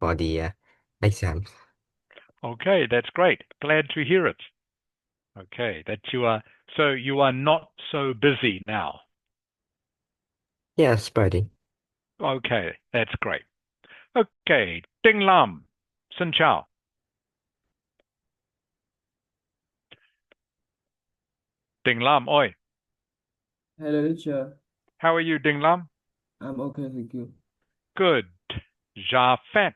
for the exam. Okay, that's great. Glad to hear it. Okay, so you are not so busy now. Yes, buddy. Okay, that's great. Okay, Ding Lam, Xin Chao. Ding Lam, oi. Hello, teacher. How are you, Ding Lam? I'm okay, thank you. Good. Jafet.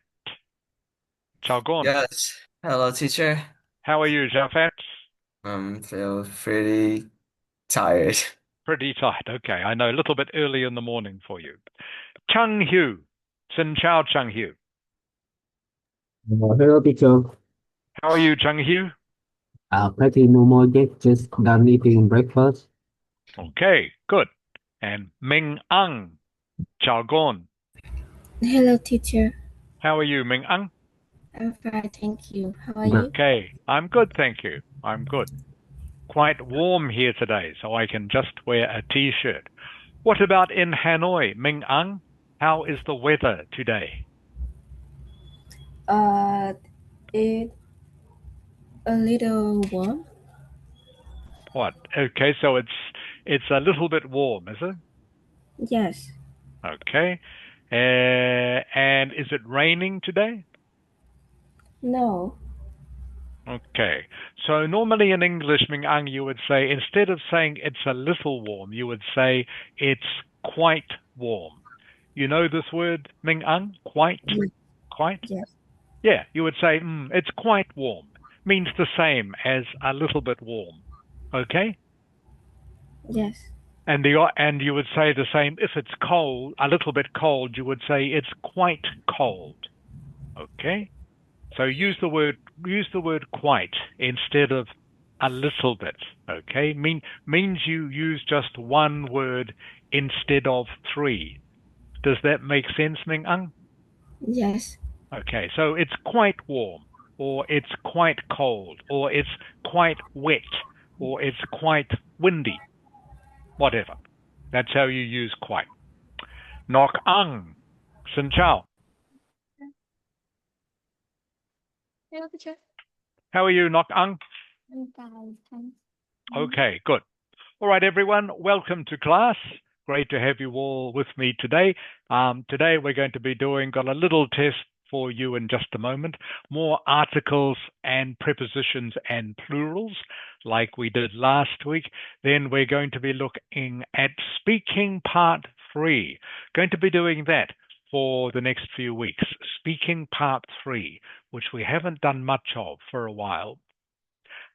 Chao Gon. Yes. Hello, teacher. How are you, Jafet? Feel pretty tired. Pretty tight. Okay, I know, a little bit early in the morning for you. Chung Hu. Xin Chao Chung Hu. Hello, teacher. How are you, Chung Hu? Pretty normal, just done eating breakfast. Okay, good. And Ming Ang. Chao Gon. Hello, teacher. How are you, Ming Ang? I'm fine, thank you. How are you? Okay, I'm good, thank you. I'm good. Quite warm here today, so I can just wear a t-shirt. What about in Hanoi, Ming Ang? How is the weather today? It's a little warm. What? Okay, so it's a little bit warm, is it? Yes. Okay. And is it raining today? No. Okay. So normally in English, Ming Ang, you would say, instead of saying it's a little warm, you would say it's quite warm. You know this word, Ming Ang? Quite? Quite? Yes. Yeah, you would say, it's quite warm. Means the same as a little bit warm. Okay? Yes. And you would say the same if it's cold, a little bit cold, you would say it's quite cold. Okay? So use the word quite instead of a little bit. Okay? Means you use just one word instead of three. Does that make sense, Ming Ang? Yes. Okay, so it's quite warm, or it's quite cold, or it's quite wet, or it's quite windy. Whatever. That's how you use quite. Nok Ang. Xin Chao. Hello, teacher. How are you, Nok Ang? I'm fine, thanks. Okay, good. All right, everyone, welcome to class. Great to have you all with me today. Today we're going to be got a little test for you in just a moment. More articles and prepositions and plurals like we did last week. Then we're going to be looking at speaking part 3. Going to be doing that for the next few weeks. Speaking part 3, which we haven't done much of for a while.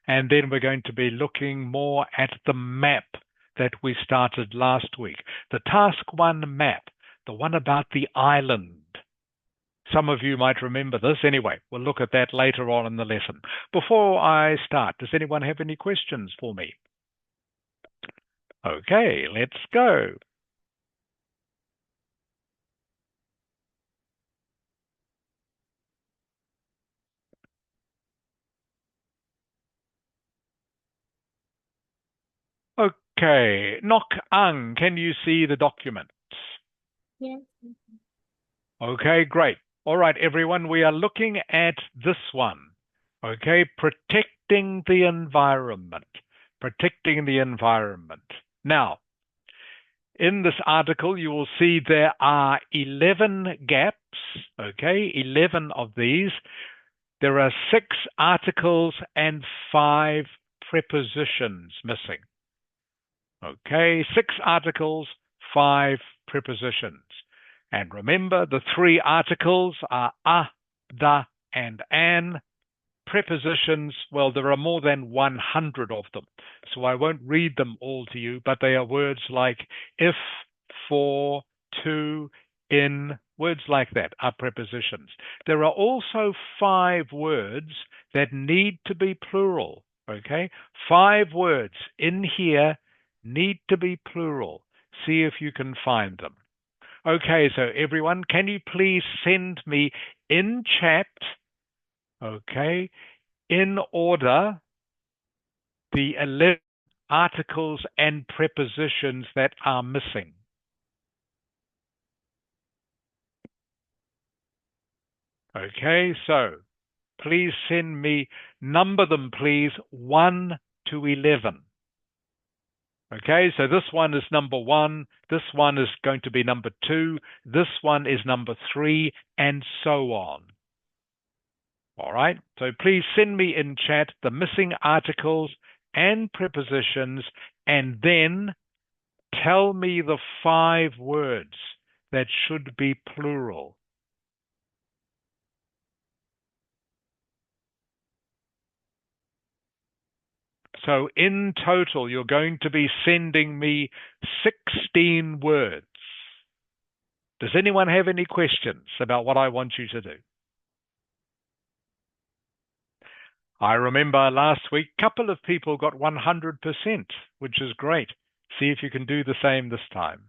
And then we're going to be looking more at the map that we started last week. The Task 1 map, the one about the island. Some of you might remember this. Anyway, we'll look at that later on in the lesson. Before I start, does anyone have any questions for me? Okay, let's go. Okay, Nok Ang, can you see the documents? Yes. Okay, great. All right, everyone, we are looking at this one. Okay, protecting the environment. Protecting the environment. Now, in this article, you will see there are 11 gaps, okay, 11 of these. There are 6 articles and 5 prepositions missing. Okay, 6 articles, 5 prepositions. And remember, the 3 articles are a, the, and an. Prepositions, well, there are more than 100 of them, so I won't read them all to you, but they are words like if, for, to, in, words like that are prepositions. There are also 5 words that need to be plural, okay? 5 words in here need to be plural. See if you can find them. Okay, so everyone, can you please send me in chat, okay, in order, the 11 articles and prepositions that are missing? Okay, so please send me, number them please, 1 to 11. Okay, so this one is number 1, this one is going to be number 2, this one is number 3, and so on. All right, so please send me in chat the missing articles and prepositions, and then tell me the 5 words that should be plural. So in total, you're going to be sending me 16 words. Does anyone have any questions about what I want you to do? I remember last week, a couple of people got 100%, which is great. See if you can do the same this time.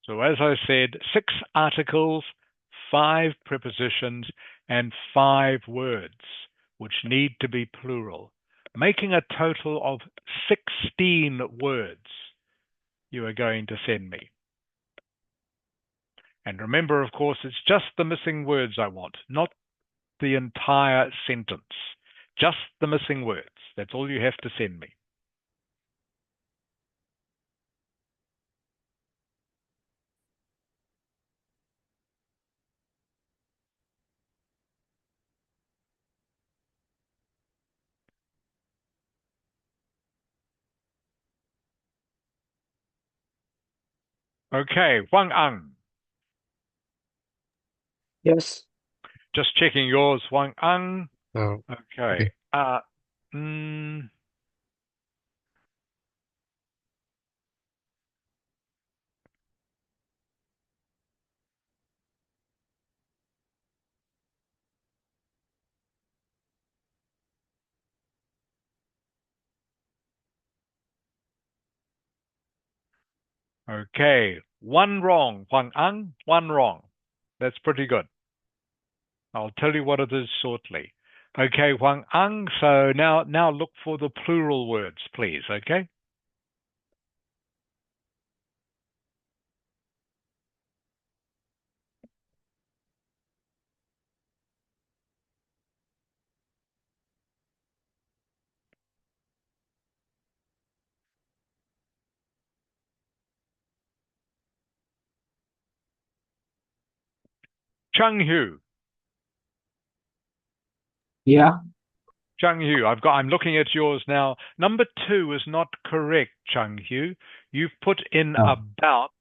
So as I said, 6 articles, 5 prepositions, and 5 words, which need to be plural, making a total of 16 words you are going to send me. And remember, of course, it's just the missing words I want, not the entire sentence. Just the missing words. That's all you have to send me. Okay, Huang Ang. Yes. Just checking yours, Huang Ang. Oh, Okay. okay. Okay, 1 wrong, Huang Ang, 1 wrong. That's pretty good. I'll tell you what it is shortly. Okay, Huang Ang, so now look for the plural words, please, okay? Chung Hu. Yeah. Chung Hu, I'm looking at yours now. Number 2 is not correct, Chung Hu. You've put in Oh. about,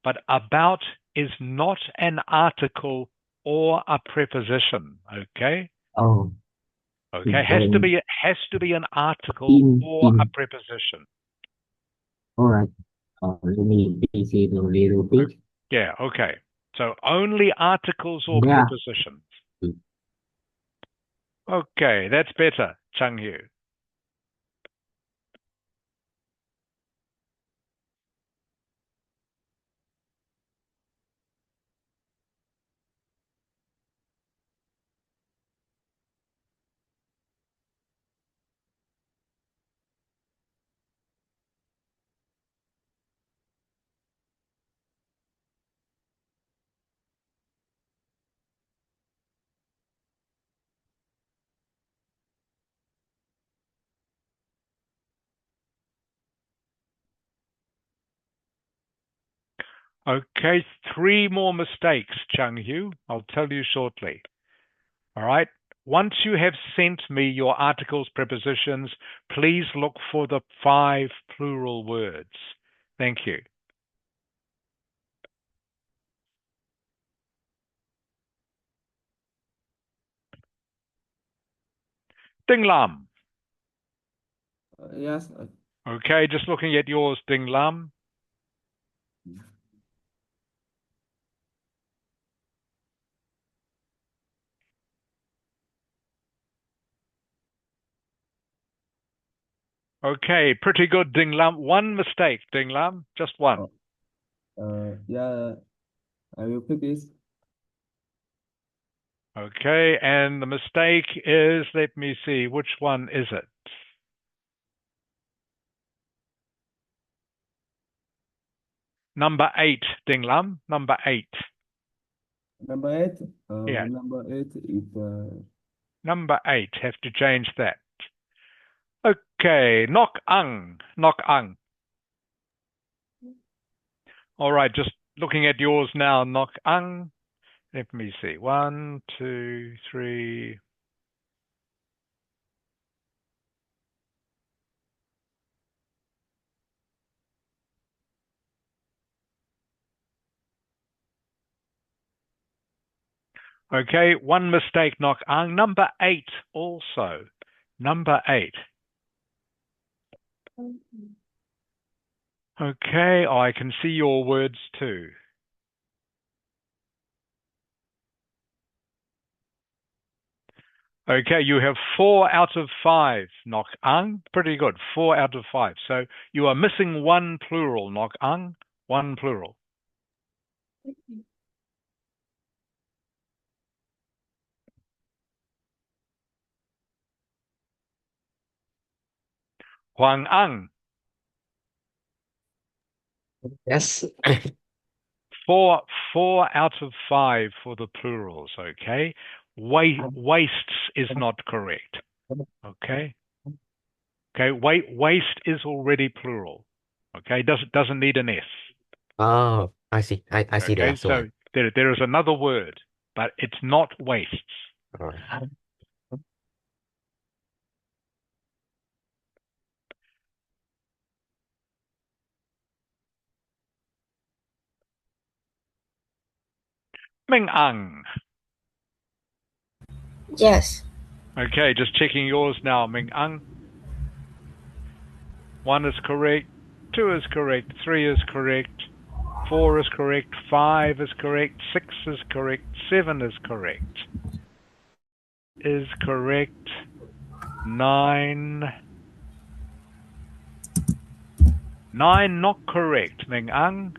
but about is not an article or a preposition, okay? Oh. Okay, has to be an article or a preposition. All right. Let me see it a little bit. Yeah, okay. So only articles or Yeah. prepositions. Okay, that's better, Chung Hu. Okay, 3 more mistakes, Chung Hu. I'll tell you shortly. All right. Once you have sent me your articles, prepositions, please look for the 5 plural words. Thank you. Ding Lam. Yes. Okay, just looking at yours, Ding Lam. Okay, pretty good, Ding Lam. One mistake, Ding Lam. Just one. Yeah, I will pick this. Okay, and the mistake is, let me see, which one is it? Number 8, Ding Lam. Number 8. Number 8. Yeah. Number 8 is Number 8. Have to change that. Okay, nok ang. Nok ang. All right, just looking at yours now, nok ang. Let me see. 1, 2, 3. Okay, one mistake, nok ang. Number 8 also. Number 8. Okay, I can see your words too. Okay, you have 4 out of 5, nok ang. Pretty good, 4 out of 5. So you are missing one plural, nok ang. One plural. Huang ang. Yes. 4 out of 5 for the plurals, okay? Wastes is not correct. Okay? Okay, waste is already plural. Okay, doesn't need an S. Oh, I see. I see the Okay, last so one. there is another word, but it's not wastes. All right. Ming ang. Yes. Okay, just checking yours now, Ming ang. 1 is correct, 2 is correct, 3 is correct, 4 is correct, 5 is correct, 6 is correct, 7 is correct. Is correct. 9. 9 not correct, Ming ang.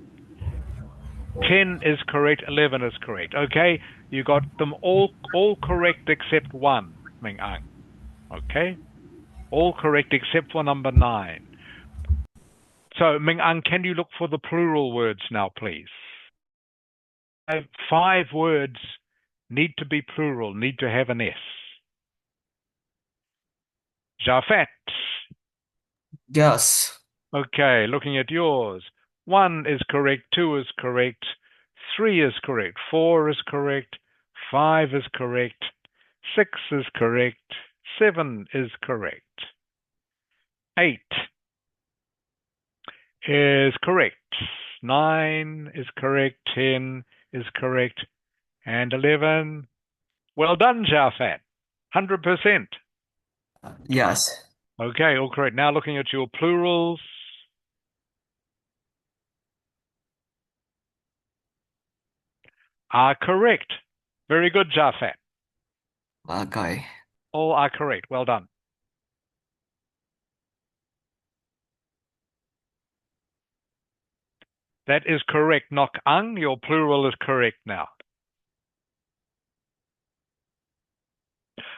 10 is correct, 11 is correct. Okay, you got them all correct except 1, Ming ang. Okay, all correct except for number 9. So, Ming ang, can you look for the plural words now, please? 5 words need to be plural, need to have an S. Jafet. Yes. Okay, looking at yours. 1 is correct, 2 is correct, 3 is correct, 4 is correct, 5 is correct, 6 is correct, 7 is correct. 8 is correct, 9 is correct, 10 is correct, and 11. Well done, Jafat. 100%. Yes. Okay, all correct. Now looking at your plurals. Are correct. Very good, Jafat. Okay. All are correct. Well done. That is correct, nok ang. Your plural is correct now.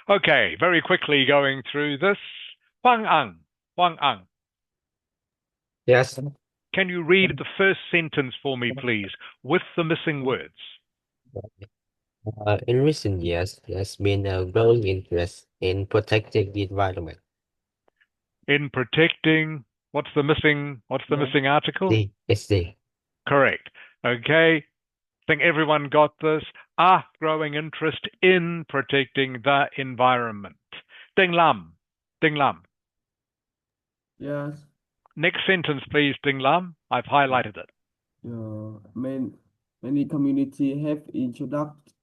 Okay, very quickly going through this. Huang ang. Huang ang. Yes. Can you read the first sentence for me, please, with the missing words? In recent years, there's been a growing interest in protecting the environment. In protecting, what's the missing article? It's the. Correct. Okay. Think everyone got this. Growing interest in protecting the environment. Ding Lam. Ding Lam. Yes. Next sentence, please, Ding Lam. I've highlighted it. Many communities have introduced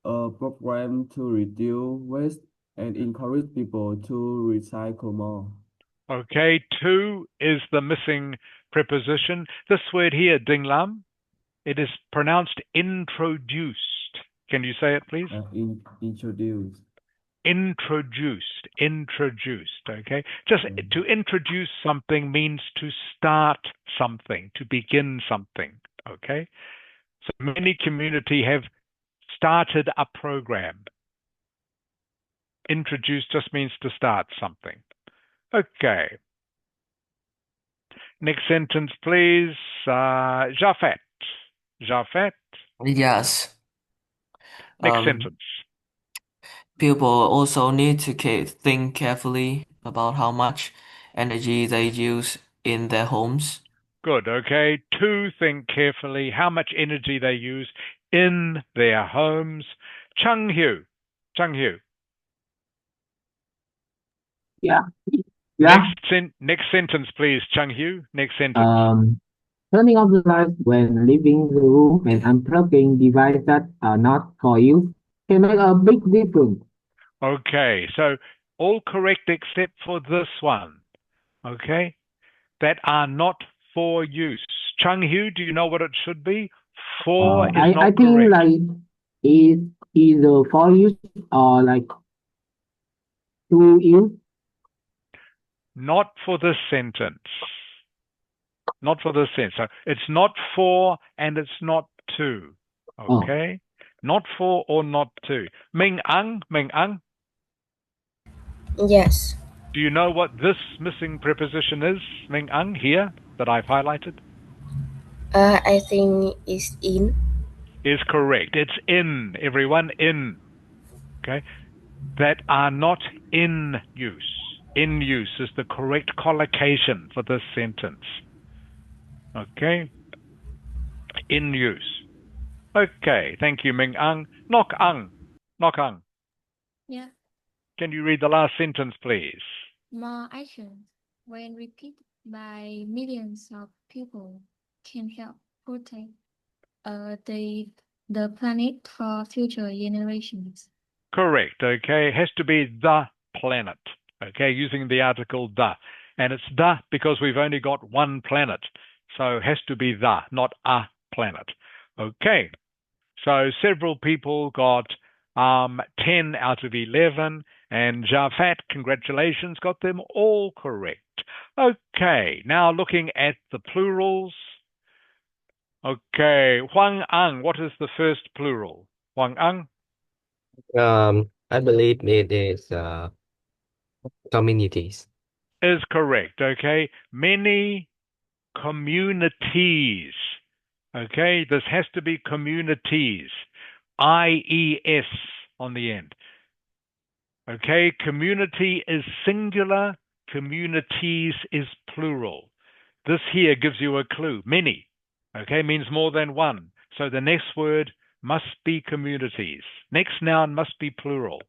a program to reduce waste and encourage people to recycle more. Okay, to is the missing preposition. This word here, Ding Lam, it is pronounced introduced. Can you say it, please? Introduce. Introduced, okay? Just to introduce something means to start something, to begin something, okay? So many community have started a program. Introduce just means to start something. Okay. Next sentence, please. Jafet. Yes. Next Um, sentence. People also need to think carefully about how much energy they use in their homes. Good, okay. To think carefully how much energy they use in their homes. Chung Hyu. Yeah. Yeah. Next sentence, please, Chung Hyu. Next sentence. Turning off the lights when leaving the room and unplugging devices that are not for you can make a big difference. Okay, so all correct except for this one. Okay, that are not for use. Chung Hyu, do you know what it should be? For is I not think correct. like is either for use or like to use. Not for this sentence. Not for this sentence. So it's not for and it's not to. Okay? Not for or not to. Ming Ang, Yes. do you know what this missing preposition is, Ming Ang, here that I've highlighted? I think it's in. Is correct. It's in, everyone, in. Okay? That are not in use. In use is the correct collocation for this sentence. Okay? In use. Okay, thank you, Ming Ang. Nok Ang. Yeah. Can you read the last sentence, please? More actions, when repeated by millions of people, can help protect the planet for future generations. Correct, okay. It has to be the planet, okay, using the article the. And it's the because we've only got one planet. So it has to be the, not a planet. Okay, so several people got 10 out of 11, and Jafat, congratulations, got them all correct. Okay, now looking at the plurals. Okay, Huang Ang, what is the first plural? Huang Ang I believe it is communities. is correct, okay? Many communities. Okay, this has to be communities. IES on the end. Okay, community is singular, communities is plural. This here gives you a clue. Many, okay, means more than one. So the next word must be communities. Next noun must be plural.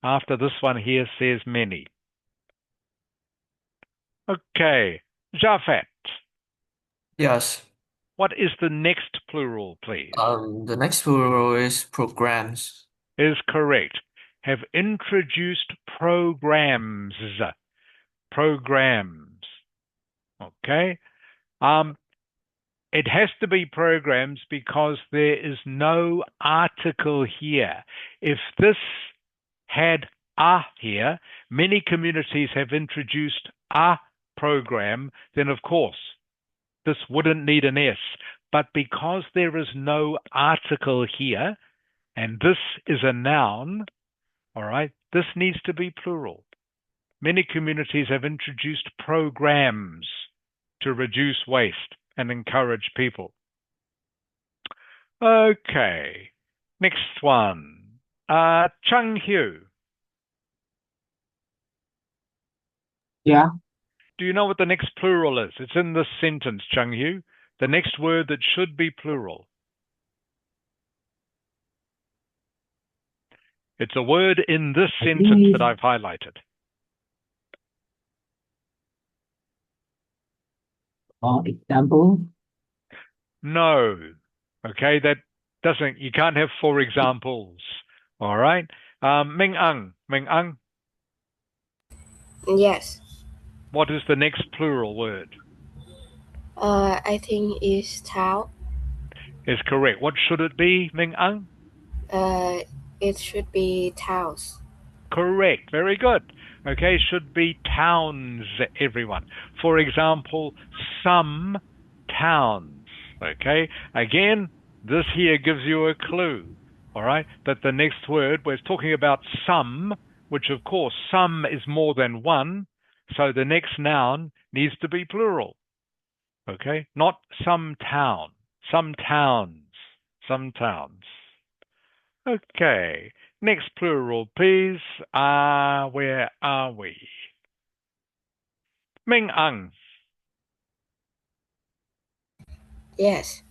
After this one here says many. Okay, Jafet. Yes. What is the next plural, please? The next plural is programs. Is correct. Have introduced programs. Programs. Okay? It has to be programs because there is no article here. If this had a here, many communities have introduced a program, then of course this wouldn't need an S. But because there is no article here, and this is a noun, all right, this needs to be plural. Many communities have introduced programs to reduce waste and encourage people. Okay, next one. Chung Hyu. Yeah. Do you know what the next plural is? It's in this sentence, Chung Hyu. The next word that should be plural. It's a word in this sentence that I've highlighted. For example? No. Okay, that doesn't, you can't have for examples. All right. Ming Ang. Yes. What is the next plural word? I think it's towel. Is correct. What should it be, Ming Ang? It should be towels. Correct. Very good. Okay, should be towns, everyone. For example, some towns. Okay, again, this here gives you a clue. All right, that the next word, we're talking about some, which of course, some is more than one. So the next noun needs to be plural. Okay, not some town, some towns, some towns. Okay, next plural, please. Where are we? Ming Ang. Yes.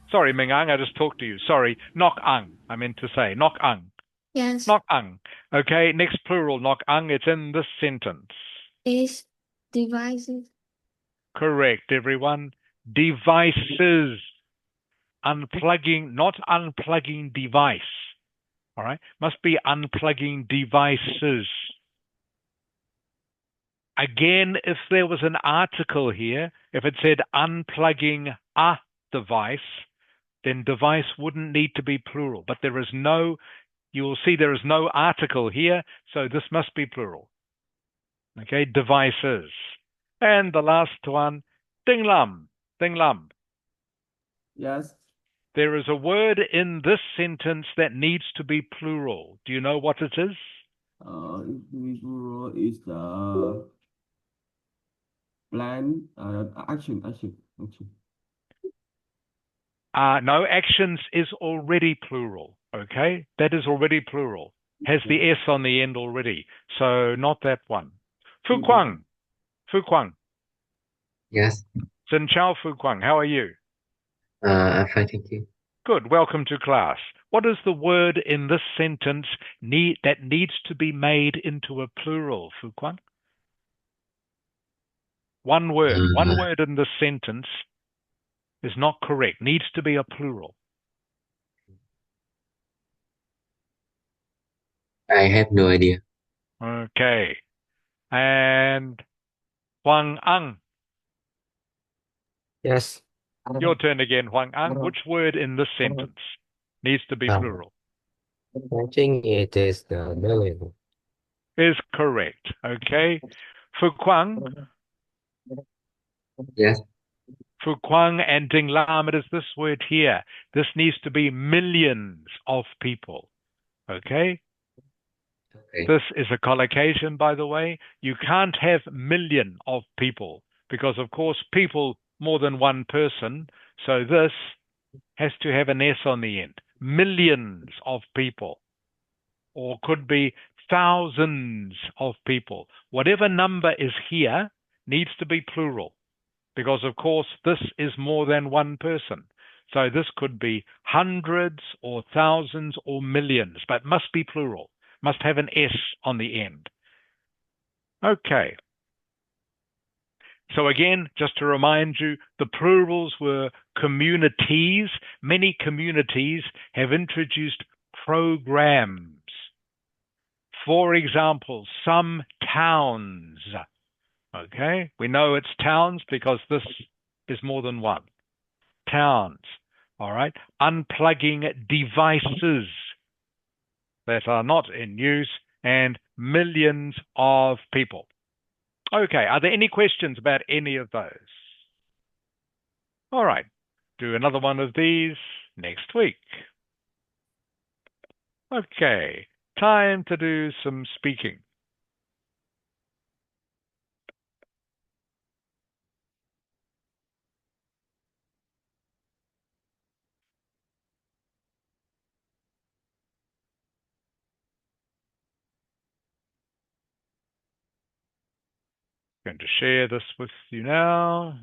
Sorry, Ming Ang, I just talked to you. Sorry, Nok Ang. I meant to say Nok Ang. Yes. Nok Ang. Okay, next plural, Nok Ang. It's in this sentence. Is devices. Correct, everyone. Devices. Unplugging, not unplugging device. All right, must be unplugging devices. Again, if there was an article here, if it said unplugging a device, then device wouldn't need to be plural. But there is no, you will see there is no article here, so this must be plural. Okay, devices. And the last one, ding lam, ding lam. Yes. There is a word in this sentence that needs to be plural. Do you know what it is? Individual is the plan, action. No, actions is already plural. Okay, that is already plural. Has the S on the end already. So not that one. Fu Kuang. Fu Kuang. Yes. Xin Chao Fu Kuang. How are you? I'm fine, thank you. Good. Welcome to class. What is the word in this sentence that needs to be made into a plural, Fu Kuang? One word. One word in this sentence is not correct. Needs to be a plural. I have no idea. Okay. And Huang Ang. Yes. Your turn again, Huang Ang. Which word in this sentence needs to be plural? I think it is the million. Is correct. Okay. Fu Kuang. Yes. Fu Kuang and Ding Lam, it is this word here. This needs to be millions of people. Okay? Okay. This is a collocation, by the way. You can't have million of people because, of course, people more than one person. So this has to have an S on the end. Millions of people. Or could be thousands of people. Whatever number is here needs to be plural because, of course, this is more than one person. So this could be hundreds or thousands or millions, but must be plural, must have an S on the end. Okay. So again, just to remind you, the plurals were communities. Many communities have introduced programs. For example, some towns. Okay, we know it's towns because this is more than one. Towns. All right. Unplugging devices that are not in use and millions of people. Okay, are there any questions about any of those? All right, do another one of these next week. Okay, time to do some speaking. I'm going to share this with you now.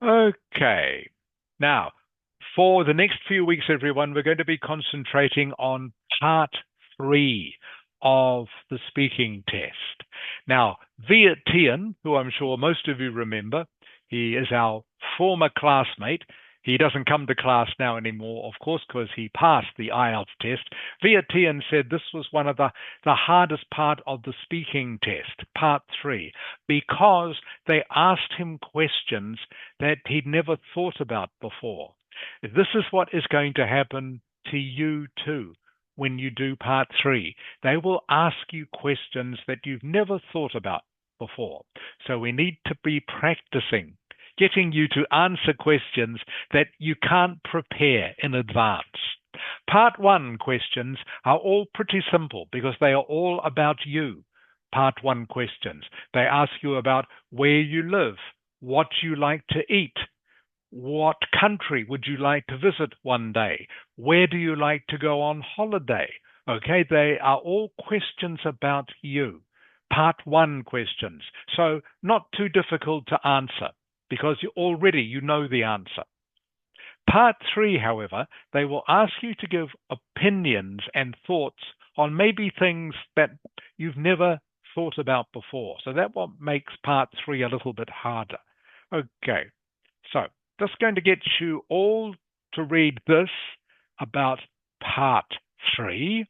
Okay. Now, for the next few weeks, everyone, we're going to be concentrating on part 3 of the speaking test. Now, Viet Tien, who I'm sure most of you remember, he is our former classmate. He doesn't come to class now anymore, of course, because he passed the IELTS test. Vietian said this was one of the hardest part of the speaking test, part 3, because they asked him questions that he'd never thought about before. This is what is going to happen to you too when you do part 3. They will ask you questions that you've never thought about before. So we need to be practicing getting you to answer questions that you can't prepare in advance. Part 1 questions are all pretty simple because they are all about you. Part 1 questions. They ask you about where you live, what you like to eat, what country would you like to visit one day, where do you like to go on holiday. Okay, they are all questions about you. Part 1 questions. So not too difficult to answer, because you know the answer. Part 3, however, they will ask you to give opinions and thoughts on maybe things that you've never thought about before. So that's what makes part 3 a little bit harder. Okay, so just going to get you all to read this about part 3.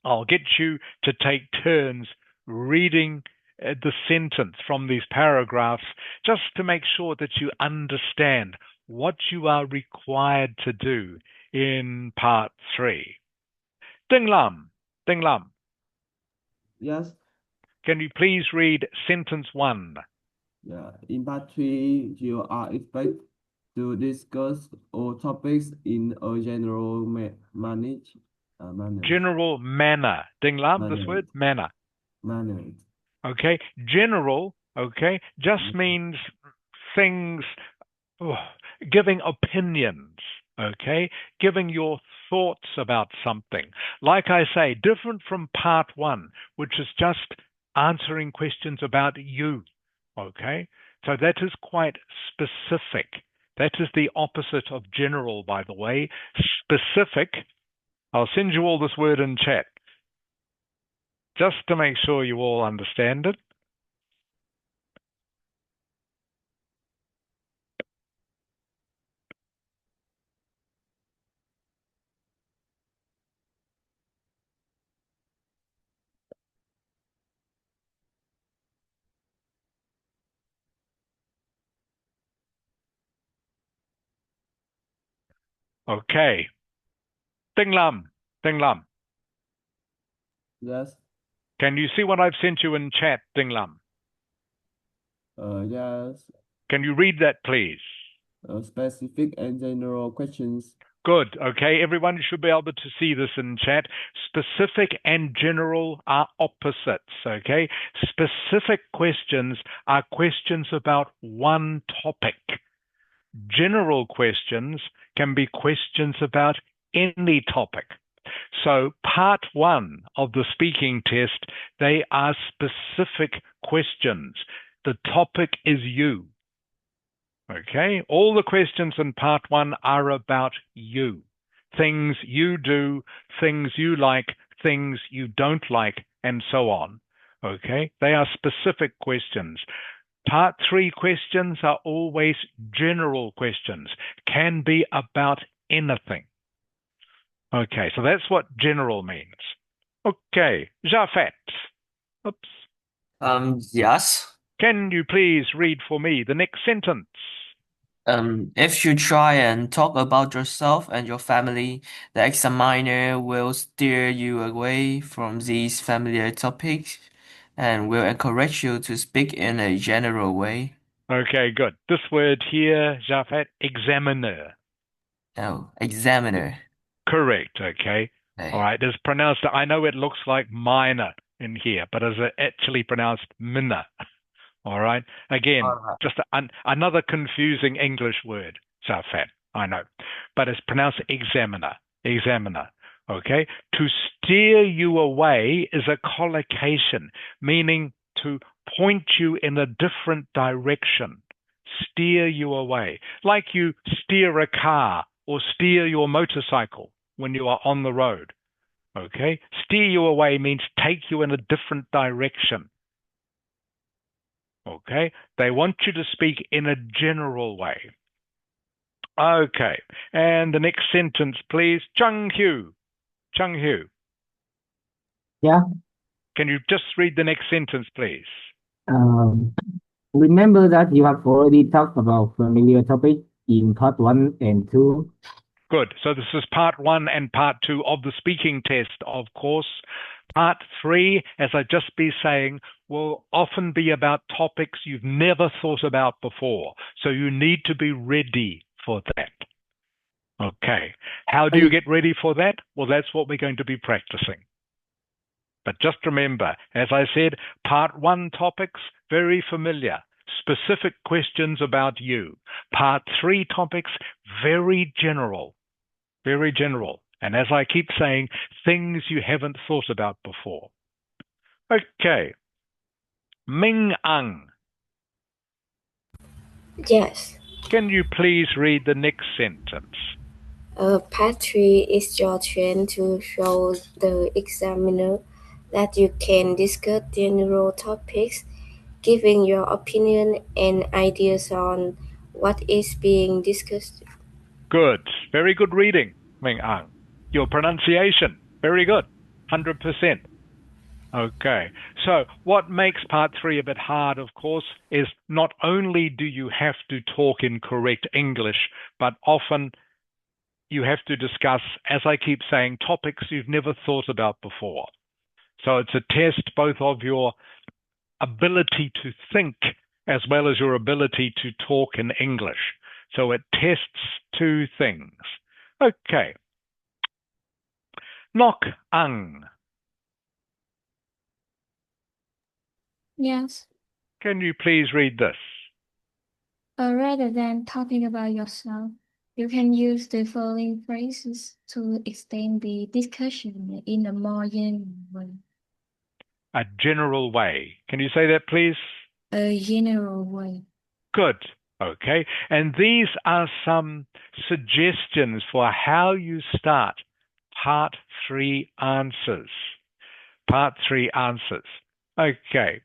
I'll get you to take turns reading the sentence from these paragraphs just to make sure that you understand what you are required to do in part 3. Ding Lam, Yes. can you please read sentence 1? Yeah. In part 3, you are expected to discuss all topics in a general manner. General manner. Ding Lam, this word, manner. Manner. Okay, general, okay, just means things, giving opinions, okay, giving your thoughts about something. Like I say, different from part 1, which is just answering questions about you, okay? So that is quite specific. That is the opposite of general, by the way. Specific, I'll send you all this word in chat, just to make sure you all understand it. Okay. Ding Lam. Yes. Can you see what I've sent you in chat, Ding Lam? Yes. Can you read that, please? Specific and general questions. Good. Okay. Everyone should be able to see this in chat. Specific and general are opposites. Okay. Specific questions are questions about one topic. General questions can be questions about any topic. So part 1 of the speaking test, they are specific questions. The topic is you. Okay, all the questions in part 1 are about you. Things you do, things you like, things you don't like, and so on. Okay, they are specific questions. Part 3 questions are always general questions, can be about anything. Okay, so that's what general means. Okay, Jafet. Oops. Yes. Can you please read for me the next sentence? If you try and talk about yourself and your family, the examiner will steer you away from these familiar topics and will encourage you to speak in a general way. Okay, good. This word here, Jafet, examiner. Oh, examiner. Correct, okay. Okay. All right, it's pronounced, I know it looks like minor in here, but it's actually pronounced minor. All right, again, just another confusing English word, Jafet, I know, but it's pronounced examiner, okay. To steer you away is a collocation, meaning to point you in a different direction, steer you away, like you steer a car or steer your motorcycle when you are on the road. Okay, steer you away means take you in a different direction. Okay, they want you to speak in a general way. Okay. And the next sentence, please. Chung Hu. Chung Hu. Yeah. Can you just read the next sentence, please? Um, Remember that you have already talked about familiar topics in part 1 and 2. Good. So this is part 1 and part 2 of the speaking test, of course. Part 3, as I just be saying, will often be about topics you've never thought about before. So you need to be ready for that. Okay. How do you get ready for that? Well, that's what we're going to be practicing. But just remember, as I said, part 1 topics, very familiar. Specific questions about you. Part 3 topics, very general. Very general. And as I keep saying, things you haven't thought about before. Okay. Ming Ang, Yes. can you please read the next sentence? Part 3 is your chance to show the examiner that you can discuss general topics, giving your opinion and ideas on what is being discussed. Good. Very good reading, Ming Ang. Your pronunciation, very good. 100%. Okay. So what makes part 3 a bit hard, of course, is not only do you have to talk in correct English, but often you have to discuss, as I keep saying, topics you've never thought about before. So it's a test both of your ability to think as well as your ability to talk in English. So it tests 2 things. Okay. Nok Ang, Yes. can you please read this? Rather than talking about yourself, you can use the following phrases to extend the discussion in a more general way. A general way. Can you say that, please? A general way. Good. Okay. And these are some suggestions for how you start part 3 answers. Part 3 answers. Okay.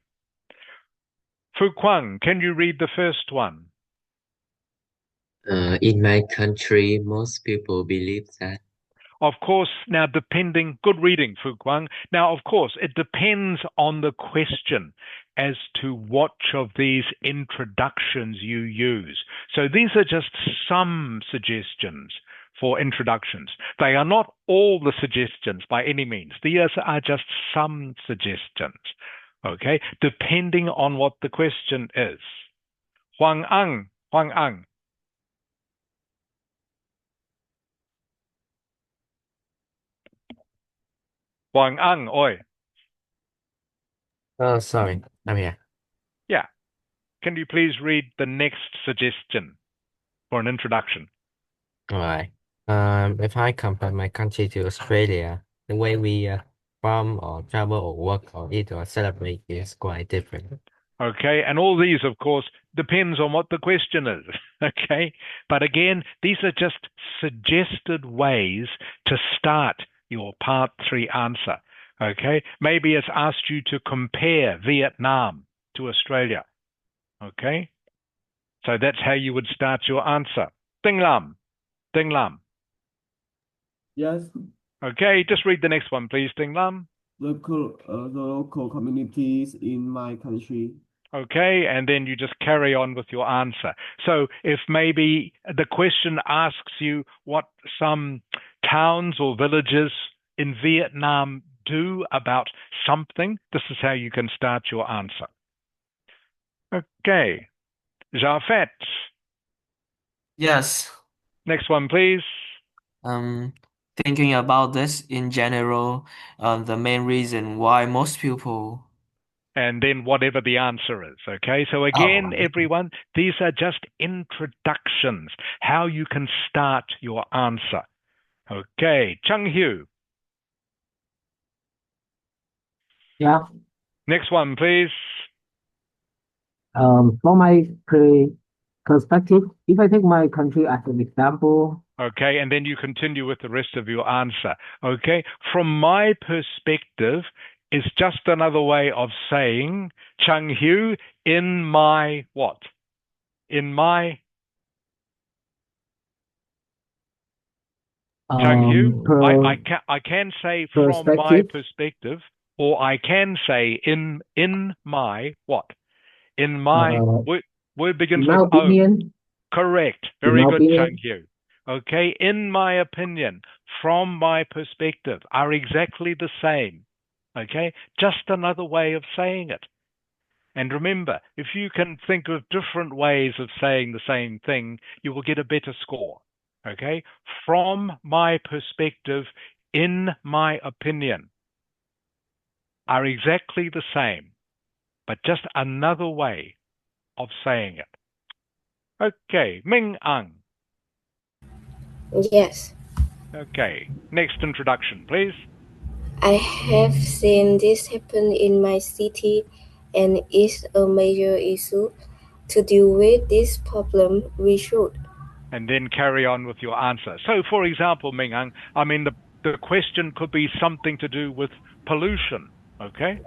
Fu Kwang, can you read the first one? In my country, most people believe that. Of course, now good reading, Fu Guang. Now, of course, it depends on the question as to which of these introductions you use. So these are just some suggestions for introductions. They are not all the suggestions by any means. These are just some suggestions, okay, depending on what the question is. Huang Ang, Huang Ang. Huang Ang, oi. Oh, sorry. I'm here. Yeah. Can you please read the next suggestion for an introduction? All right. If I compare my country to Australia, the way we farm or travel or work or eat or celebrate is quite different. Okay, and all these, of course, depends on what the question is. Okay, but again, these are just suggested ways to start your part 3 answer. Okay, maybe it's asked you to compare Vietnam to Australia. Okay, so that's how you would start your answer. Ding Lam, Ding Lam. Yes. Okay, just read the next one, please, Ding Lam. The local communities in my country. Okay, and then you just carry on with your answer. So if maybe the question asks you what some towns or villages in Vietnam do about something, this is how you can start your answer. Okay, Jafet. Yes. Next one, please. Thinking about this in general, the main reason why most people. And then whatever the answer is, okay? So again, everyone, these are just introductions, how you can start your answer. Okay, Chung Hu. Yeah. Next one, please. From my perspective, if I take my country as an example. Okay, and then you continue with the rest of your answer. Okay, from my perspective is just another way of saying, Chung Hu, in my what? In my Chang Yu, Per I can say from my perspective, perspective, or I can say in my what? In my uh, word in begins my with O. opinion, Correct. in Very my good, Chang opinion, Yu. Okay, in my opinion, from my perspective, are exactly the same. Okay, just another way of saying it. And remember, if you can think of different ways of saying the same thing, you will get a better score. Okay, from my perspective, in my opinion, are exactly the same, but just another way of saying it. Okay, Ming Ang. Yes, Okay, next introduction, please. I have seen this happen in my city, and it's a major issue. To deal with this problem, we should. And then carry on with your answer. So, for example, Ming Ang, I mean, the question could be something to do with pollution, okay?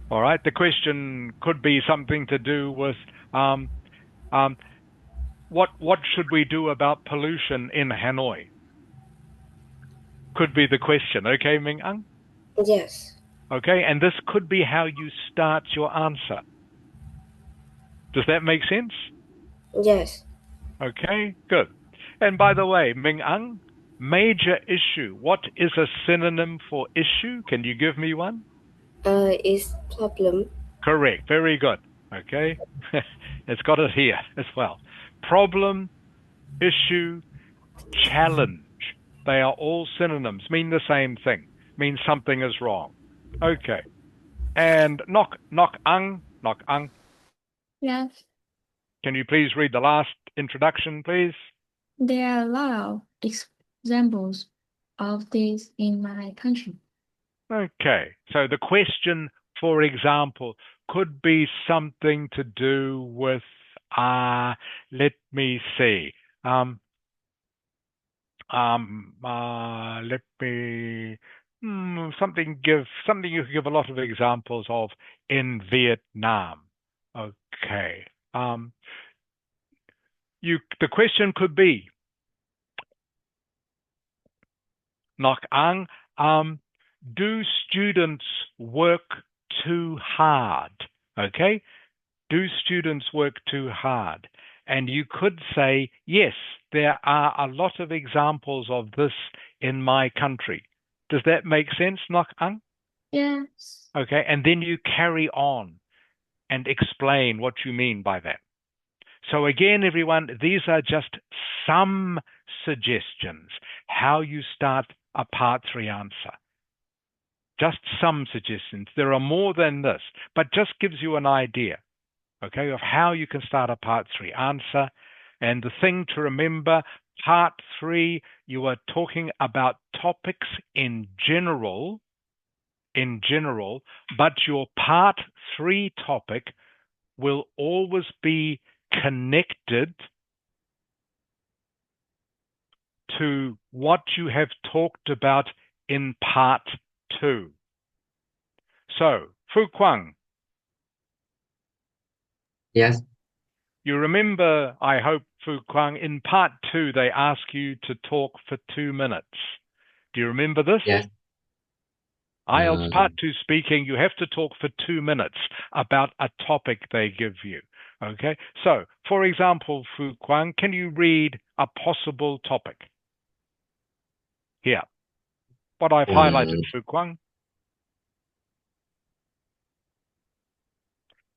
All right, the question could be something to do with um, um, what should we do about pollution in Hanoi? Could be the question, okay, Ming Ang? Yes, Okay, and this could be how you start your answer. Does that make sense? yes, Okay, good. And by the way, Ming Ang, major issue. What is a synonym for issue? Can you give me one? it's problem. Correct. Very good. Okay. It's got it here as well. Problem, issue, challenge. They are all synonyms, mean the same thing, mean something is wrong. Okay. And knock ang, Yes, can you please read the last introduction, please? there are a lot of examples of this in my country. Okay. So the question, for example, could be something to do with, let me see. Let me something you could give a lot of examples of in Vietnam. Okay. The question could be, Nok Ang, do students work too hard? Okay. Do students work too hard? And you could say, yes, there are a lot of examples of this in my country. Does that make sense, Nok Ang? Yes. Okay, and then you carry on and explain what you mean by that. So again, everyone, these are just some suggestions how you start a part 3 answer. Just some suggestions. There are more than this, but just gives you an idea, okay, of how you can start a part 3 answer. And the thing to remember, part 3, you are talking about topics in general, but your part 3 topic will always be connected to what you have talked about in part 2. So, Fu Kwang, Yes, you remember, I hope, Fu Kwang, in part 2, they ask you to talk for 2 minutes. Do you remember this? yes. Ielts part 2 speaking, you have to talk for 2 minutes about a topic they give you. Okay? So, for example, Fu Kwang, can you read a possible topic? Here. What I've highlighted, Fu Kwang.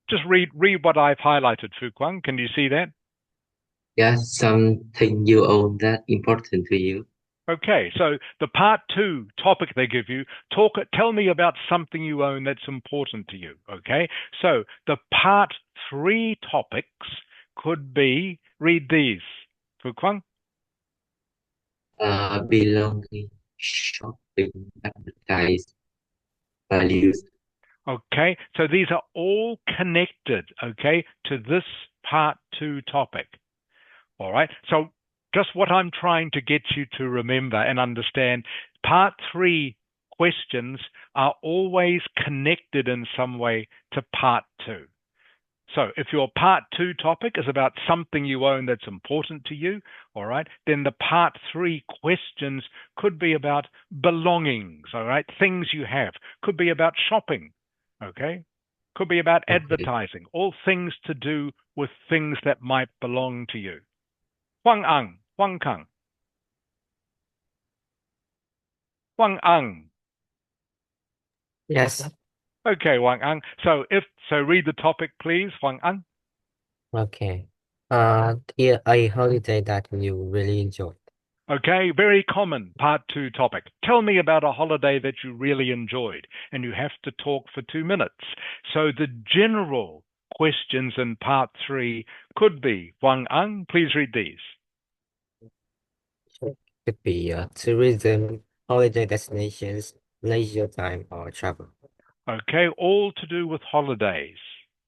Just read what I've highlighted, Fu Kwang. Can you see that? Yes, something you own that important to you. Okay, so the part 2 topic they give you, tell me about something you own that's important to you. Okay, so the part 3 topics could be, read these, Fu Kwang. Belonging, shopping, advertise, values. Okay, so these are all connected, okay, to this part 2 topic. All right, so just what I'm trying to get you to remember and understand, part 3 questions are always connected in some way to part 2. So if your part 2 topic is about something you own that's important to you, all right, then the part 3 questions could be about belongings, all right, things you have. Could be about shopping, okay? Could be about Okay. advertising, all things to do with things that might belong to you. Huang Ang, Huang Kang. Huang Ang. Yes. Okay, Huang Ang. So read the topic, please, Huang Ang. Okay. A holiday that you really enjoyed. Okay, very common part 2 topic. Tell me about a holiday that you really enjoyed, and you have to talk for 2 minutes. So the general questions in part 3 could be, Huang Ang, please read these. Could be tourism, holiday destinations, leisure time, or travel. Okay, all to do with holidays.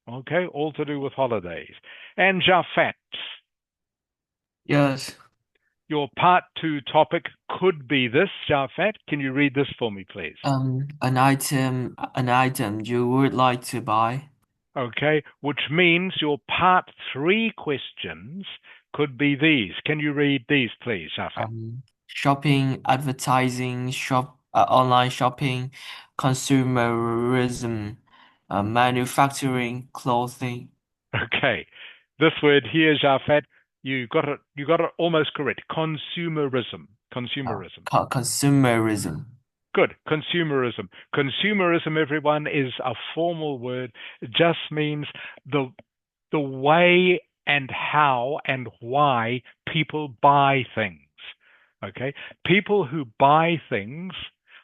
Okay, all to do with holidays. And Jafat, Yes. your part 2 topic could be this, Jafat. Can you read this for me, please? An item you would like to buy. Okay, which means your part 3 questions could be these. Can you read these, please, Jafat? Shopping, advertising, online shopping, consumerism, manufacturing, clothing. Okay, this word here, Jafat, you got it almost correct. Consumerism. Consumerism. Good. Consumerism. Consumerism, everyone, is a formal word. It just means the way and how and why people buy things. Okay? People who buy things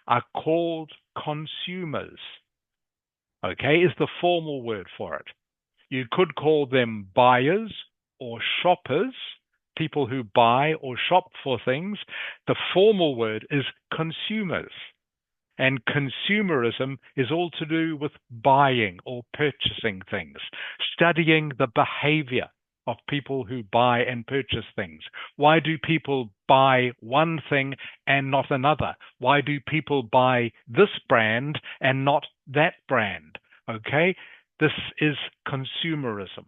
are called consumers. Okay? Is the formal word for it. You could call them buyers or shoppers, people who buy or shop for things. The formal word is consumers. And consumerism is all to do with buying or purchasing things, studying the behavior of people who buy and purchase things. Why do people buy one thing and not another? Why do people buy this brand and not that brand? Okay, this is consumerism.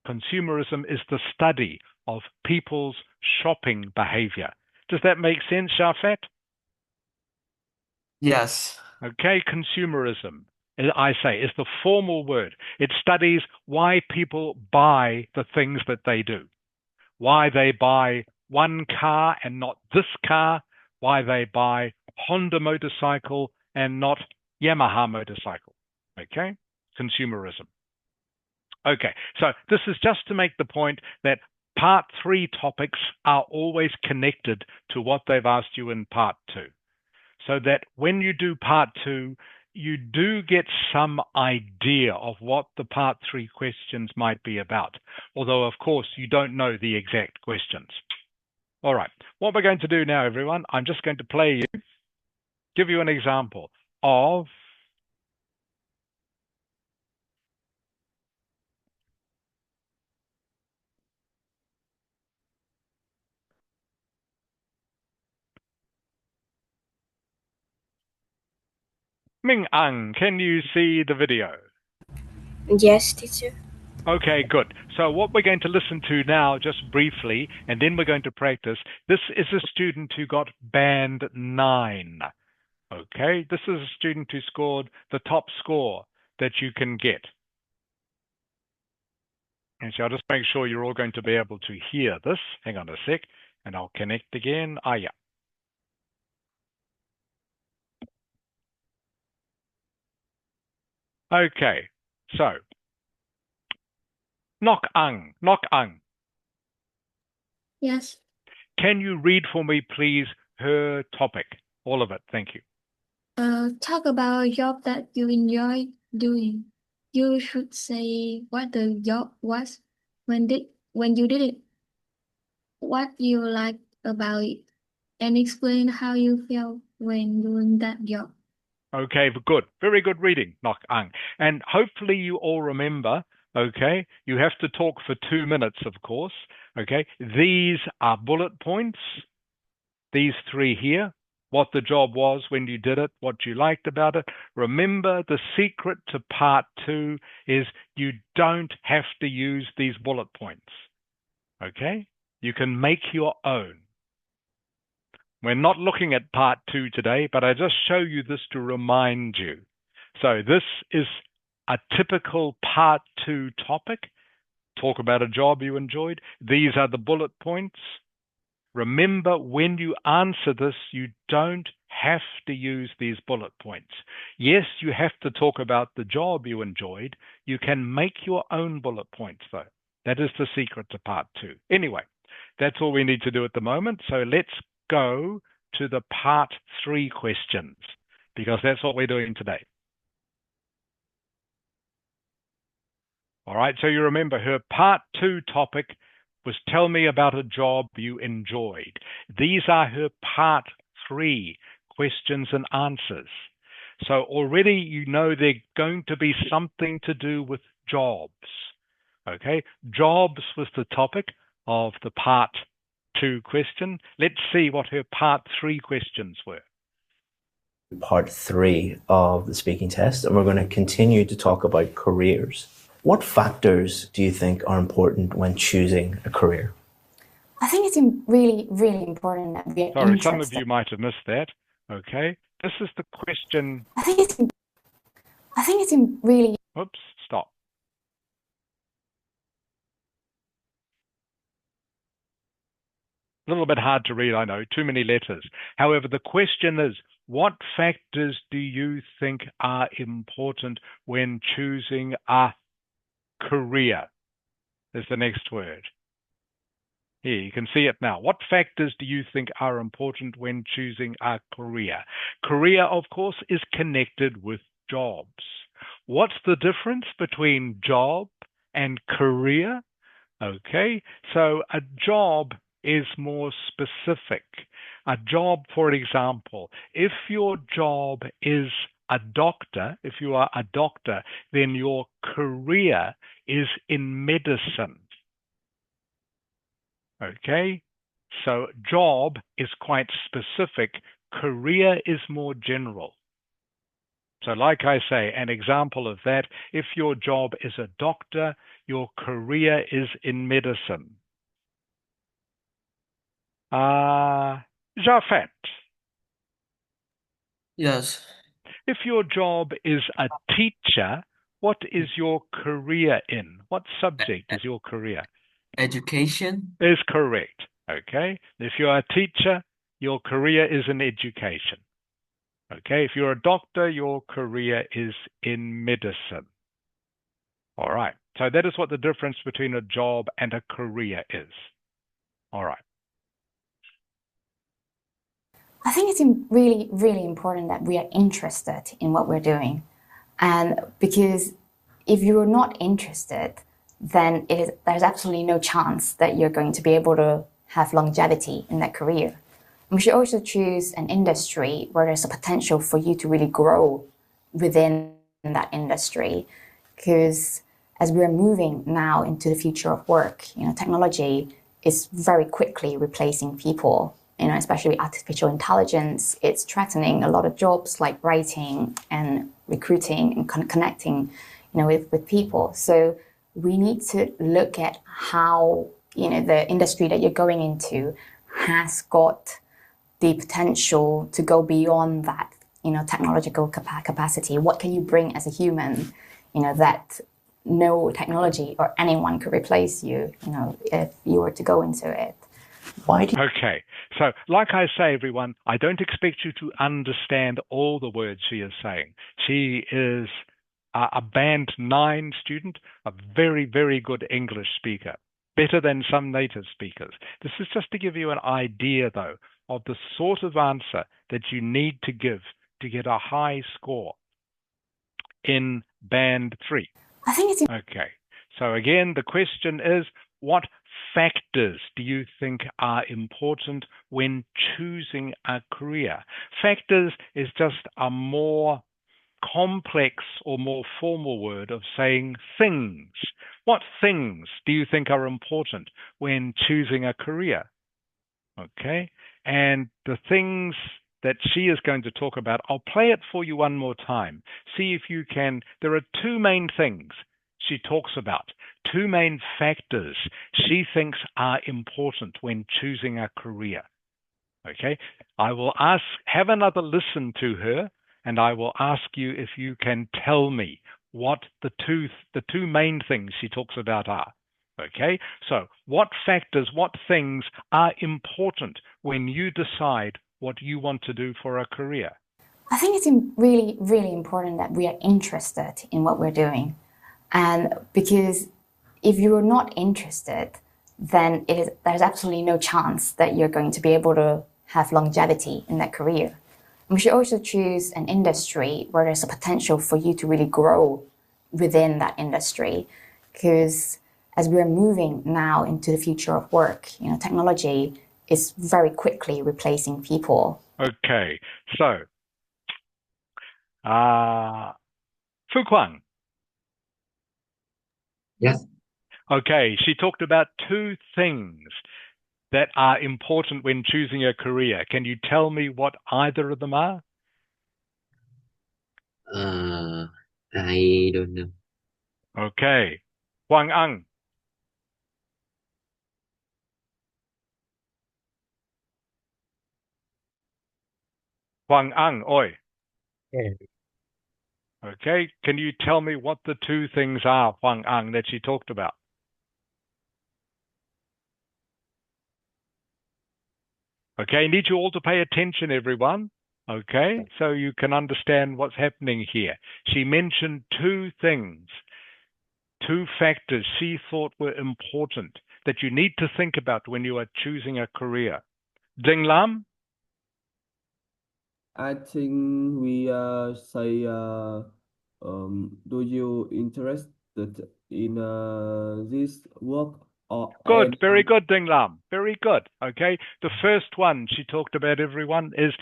Consumerism is the study of people's shopping behavior. Does that make sense, Shafat? Yes. Okay, consumerism, I say, is the formal word. It studies why people buy the things that they do, why they buy one car and not this car, why they buy Honda motorcycle and not Yamaha motorcycle. Okay, consumerism. Okay, so this is just to make the point that part 3 topics are always connected to what they've asked you in part 2. So that when you do part 2, you do get some idea of what the part 3 questions might be about. Although, of course, you don't know the exact questions. All right, what we're going to do now, everyone, I'm just going to give you an example of Ming Ang. Can you see the video? Yes, teacher. Okay, good. So what we're going to listen to now, just briefly, and then we're going to practice. This is a student who got band 9. Okay, this is a student who scored the top score that you can get. And so I'll just make sure you're all going to be able to hear this. Hang on a sec, and I'll connect again. Yeah. Okay, so Nok Ang. Yes. Can you read for me, please, her topic? All of it, thank you. Talk about a job that you enjoy doing. You should say what the job was when you did it, what you liked about it, and explain how you felt when doing that job. Okay, good. Very good reading, Nok Ang. And hopefully you all remember, okay, you have to talk for 2 minutes, of course. Okay, these are bullet points, these 3 here. what the job was when you did it, what you liked about it. Remember, the secret to part 2 is you don't have to use these bullet points. Okay? You can make your own. We're not looking at part 2 today, but I just show you this to remind you. So this is a typical part 2 topic. Talk about a job you enjoyed. These are the bullet points. Remember, when you answer this, you don't have to use these bullet points. Yes, you have to talk about the job you enjoyed. You can make your own bullet points, though. That is the secret to part 2. Anyway, that's all we need to do at the moment. So let's go to the part 3 questions, because that's what we're doing today. All right, so you remember her part 2 topic was tell me about a job you enjoyed. These are her part 3 questions and answers. So already you know they're going to be something to do with jobs. Okay, jobs was the topic of the part 2 question. Let's see what her part 3 questions were. Part 3 of the speaking test, and we're going to continue to talk about careers. What factors do you think are important when choosing a career? I think it's really, really important that we are Sorry, interested. some of you might have missed that. Okay, this is the question. I think it's really. Oops, stop. A little bit hard to read, I know, too many letters. However, the question is, what factors do you think are important when choosing a career? Is the next word. Here, you can see it now. What factors do you think are important when choosing a career? Career, of course, is connected with jobs. What's the difference between job and career? Okay, so a job is more specific. A job, for example, if your job is a doctor, if you are a doctor, then your career is in medicine. Okay, so job is quite specific, career is more general. So like I say, an example of that, if your job is a doctor, your career is in medicine. Jafet. Yes. If your job is a teacher, what is your career in? What subject is your career? Education. Is correct. Okay. If you're a teacher, your career is in education. Okay. If you're a doctor, your career is in medicine. All right. So that is what the difference between a job and a career is. All right. I think it's really, really important that we are interested in what we're doing. And because if you're not interested, then there's absolutely no chance that you're going to be able to have longevity in that career. We should also choose an industry where there's a potential for you to really grow within that industry. Because as we're moving now into the future of work, technology is very quickly replacing people. Especially with artificial intelligence, it's threatening a lot of jobs like writing and recruiting and connecting, with people. So we need to look at how, the industry that you're going into has got the potential to go beyond that, technological capacity. What can you bring as a human, that no technology or anyone could replace you, if you were to go into it. Okay, so like I say, everyone, I don't expect you to understand all the words she is saying. She is a Band 9 student, a very, very good English speaker, better than some native speakers. This is just to give you an idea, though, of the sort of answer that you need to give to get a high score in Band 3. I think it's okay. So again, the question is, what factors do you think are important when choosing a career? Factors is just a more complex or more formal word of saying things. What things do you think are important when choosing a career? Okay, and the things that she is going to talk about. I'll play it for you one more time. See if you can. There are two main things she talks about, two main factors she thinks are important when choosing a career. Okay, I will have another listen to her, and I will ask you if you can tell me what the two main things she talks about are. Okay, so what factors, what things are important when you decide what you want to do for a career? I think it's really, really important that we are interested in what we're doing. And because if you're not interested, then there's absolutely no chance that you're going to be able to have longevity in that career. And we should also choose an industry where there's a potential for you to really grow within that industry. Because as we're moving now into the future of work, technology is very quickly replacing people. Okay, so Fu Kwang. Yes. Okay, she talked about two things that are important when choosing a career. Can you tell me what either of them are? I don't know. Okay. Huang Ang. Huang Ang, oi. Yeah. Okay, can you tell me what the two things are, Huang Ang, that she talked about? Okay, I need you all to pay attention, everyone. Okay, so you can understand what's happening here. She mentioned two things, two factors she thought were important that you need to think about when you are choosing a career. Ding Lam? I think we say do you interested in this work or Good, and very good, Ding Lam. Very good. Okay, the first one she talked about, everyone, is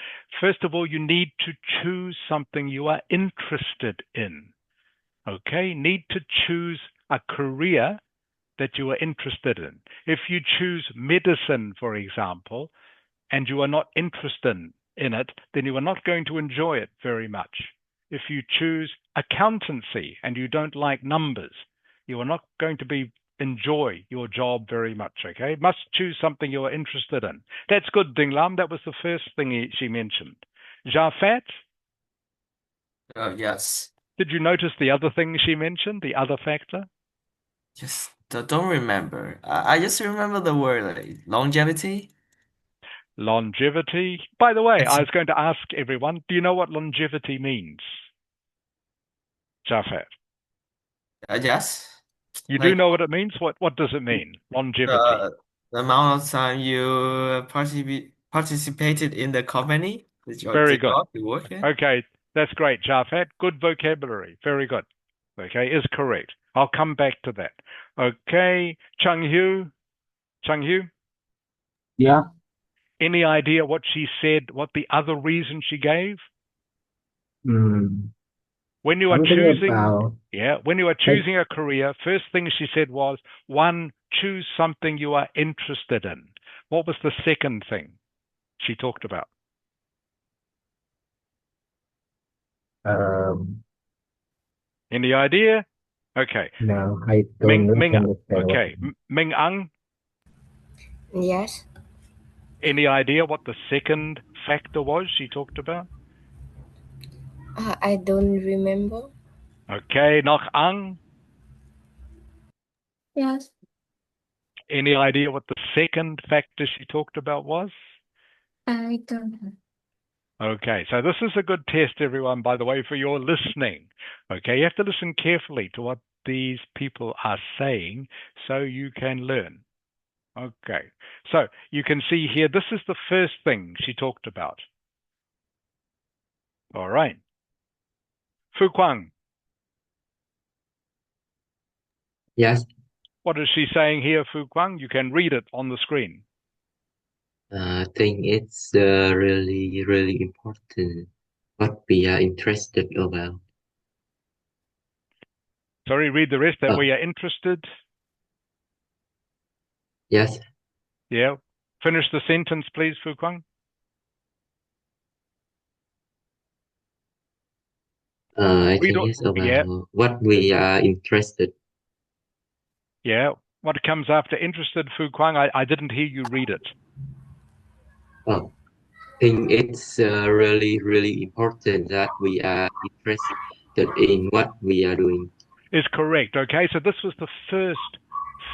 first of all, you need to choose something you are interested in. Okay, need to choose a career that you are interested in. If you choose medicine, for example, and you are not interested in it, then you are not going to enjoy it very much. If you choose accountancy and you don't like numbers, you are not going to enjoy your job very much, okay? Must choose something you are interested in. That's good, Ding Lam. That was the first thing she mentioned. Jafat? Yes. Did you notice the other thing she mentioned, the other factor? Just don't remember. I just remember the word like longevity. Longevity. By the way, It's I was going to ask everyone, do you know what longevity means? Jafat. yes. You do Like know what it means? What does it mean? Longevity. the amount of time you participated in the company, Very the good. job you work in. Okay, that's great, Jafat. Good vocabulary. Very good. Okay, is correct. I'll come back to that. Okay, Chung Hu. Chung Hu, Yeah. any idea what she said, what the other reason she gave? Hmm. When you are Something choosing, about when you are like choosing a career, first thing she said was, one, choose something you are interested in. What was the second thing she talked about? um Any idea? Okay. no, I don't Ming really Ming understand what okay. Ming Ang, Yes. any idea what the second factor was she talked about? I don't remember. Okay, Nok Ang, Yes. any idea what the second factor she talked about was? I don't know. Okay, so this is a good test, everyone, by the way, for your listening. Okay, you have to listen carefully to what these people are saying so you can learn. Okay, so you can see here, this is the first thing she talked about. All right. Fu Kwang, Yes. what is she saying here, Fu Kwang? You can read it on the screen. I think it's really, really important what we are interested about. Sorry, read the rest, that Oh, we are interested. yes. Yeah. Finish the sentence, please, Fu Kwang. I Read think all, it's about yeah, what we are interested. yeah. What comes after interested, Fu Kwang? I didn't hear you read it. Oh, I think it's really, really important that we are interested in what we are doing. Is correct. Okay, so this was the first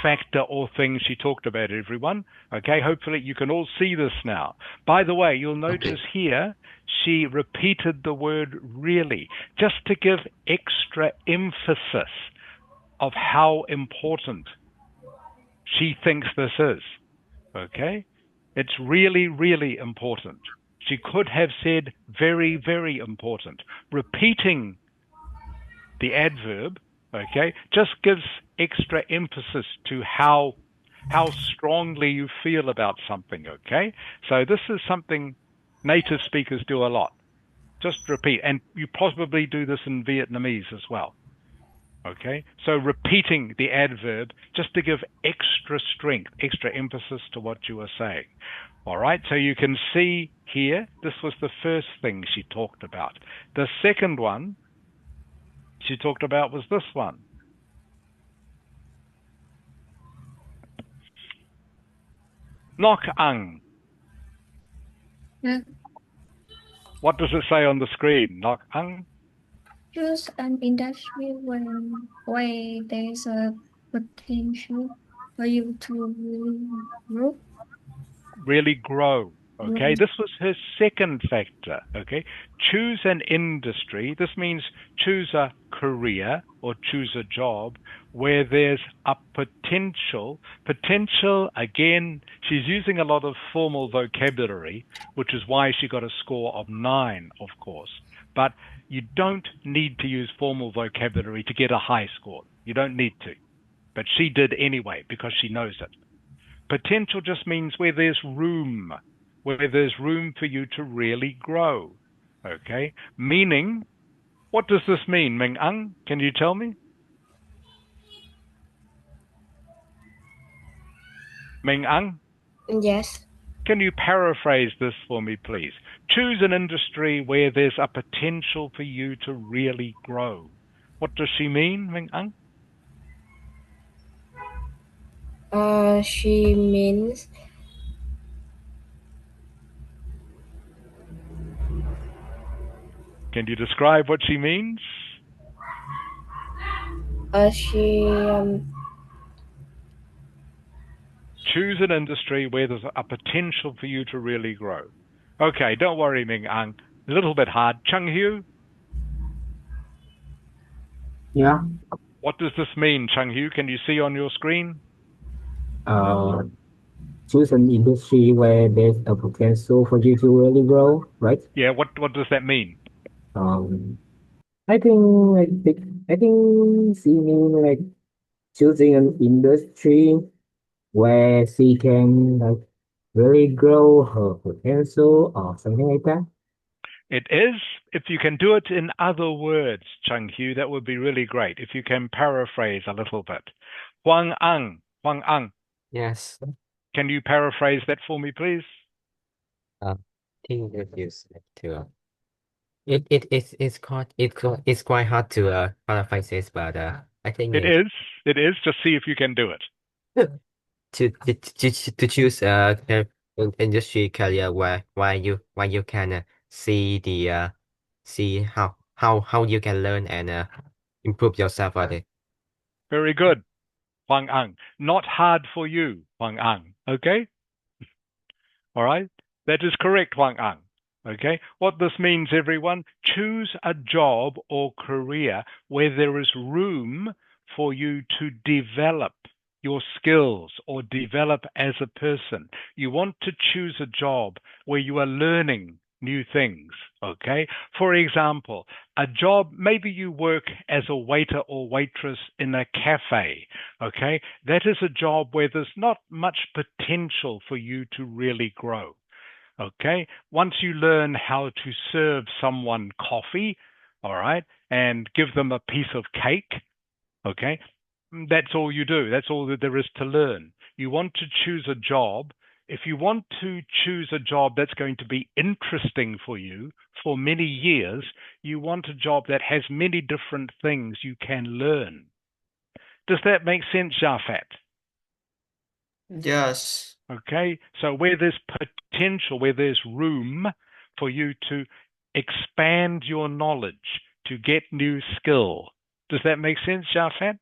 factor or thing she talked about, everyone. Okay, hopefully you can all see this now. By the way, you'll notice Okay. here she repeated the word really, just to give extra emphasis of how important she thinks this is. Okay, it's really, really important. She could have said very, very important. Repeating the adverb, okay, just gives extra emphasis to how strongly you feel about something, okay? So this is something native speakers do a lot. Just repeat, and you probably do this in Vietnamese as well. Okay, so repeating the adverb just to give extra strength, extra emphasis to what you are saying. All right, so you can see here, this was the first thing she talked about. The second one she talked about was this one. Nok ang. Yeah. What does it say on the screen? Nok ang? Choose an industry where there's a potential for you to really grow. Really grow. Okay, this was her second factor. Okay, choose an industry. This means choose a career or choose a job where there's a potential. Potential, again, she's using a lot of formal vocabulary, which is why she got a score of 9, of course. But you don't need to use formal vocabulary to get a high score. You don't need to. But she did anyway because she knows it. Potential just means where there's room for you to really grow. Okay? Meaning, what does this mean, Ming Ang? Can you tell me? Ming Ang? Yes. Can you paraphrase this for me, please? Choose an industry where there's a potential for you to really grow. What does she mean, Ming Ang? She means Can you describe what she means? she Choose an industry where there's a potential for you to really grow. Okay, don't worry, Ming Ang. A little bit hard. Chung Hu, Yeah. what does this mean, Chung Hu? Can you see on your screen? Uh, choose an industry where there's a potential for you to really grow, right? Yeah, what does that mean? Um, I think she mean like choosing an industry where she can like really grow her potential or something like that. It is. If you can do it in other words, Chung Hu, that would be really great. If you can paraphrase a little bit. Huang Ang, Yes. can you paraphrase that for me, please? I think that is to it's quite hard to paraphrase this, but I think It is. It is. Just see if you can do it. to choose an industry career where you can see the see how you can learn and improve yourself at it. Very good, Huang Ang. Not hard for you, Huang Ang. Okay? All right? That is correct, Huang Ang. Okay? What this means, everyone, choose a job or career where there is room for you to develop your skills or develop as a person. You want to choose a job where you are learning new things. Okay? For example, a job, maybe you work as a waiter or waitress in a cafe. Okay? That is a job where there's not much potential for you to really grow. Okay? Once you learn how to serve someone coffee, all right, and give them a piece of cake, okay, that's all you do. That's all that there is to learn. You want to choose a job if you want to choose a job that's going to be interesting for you for many years, you want a job that has many different things you can learn. Does that make sense, Jafat? Yes. Okay, so where there's potential, where there's room for you to expand your knowledge, to get new skill. Does that make sense, Jafat?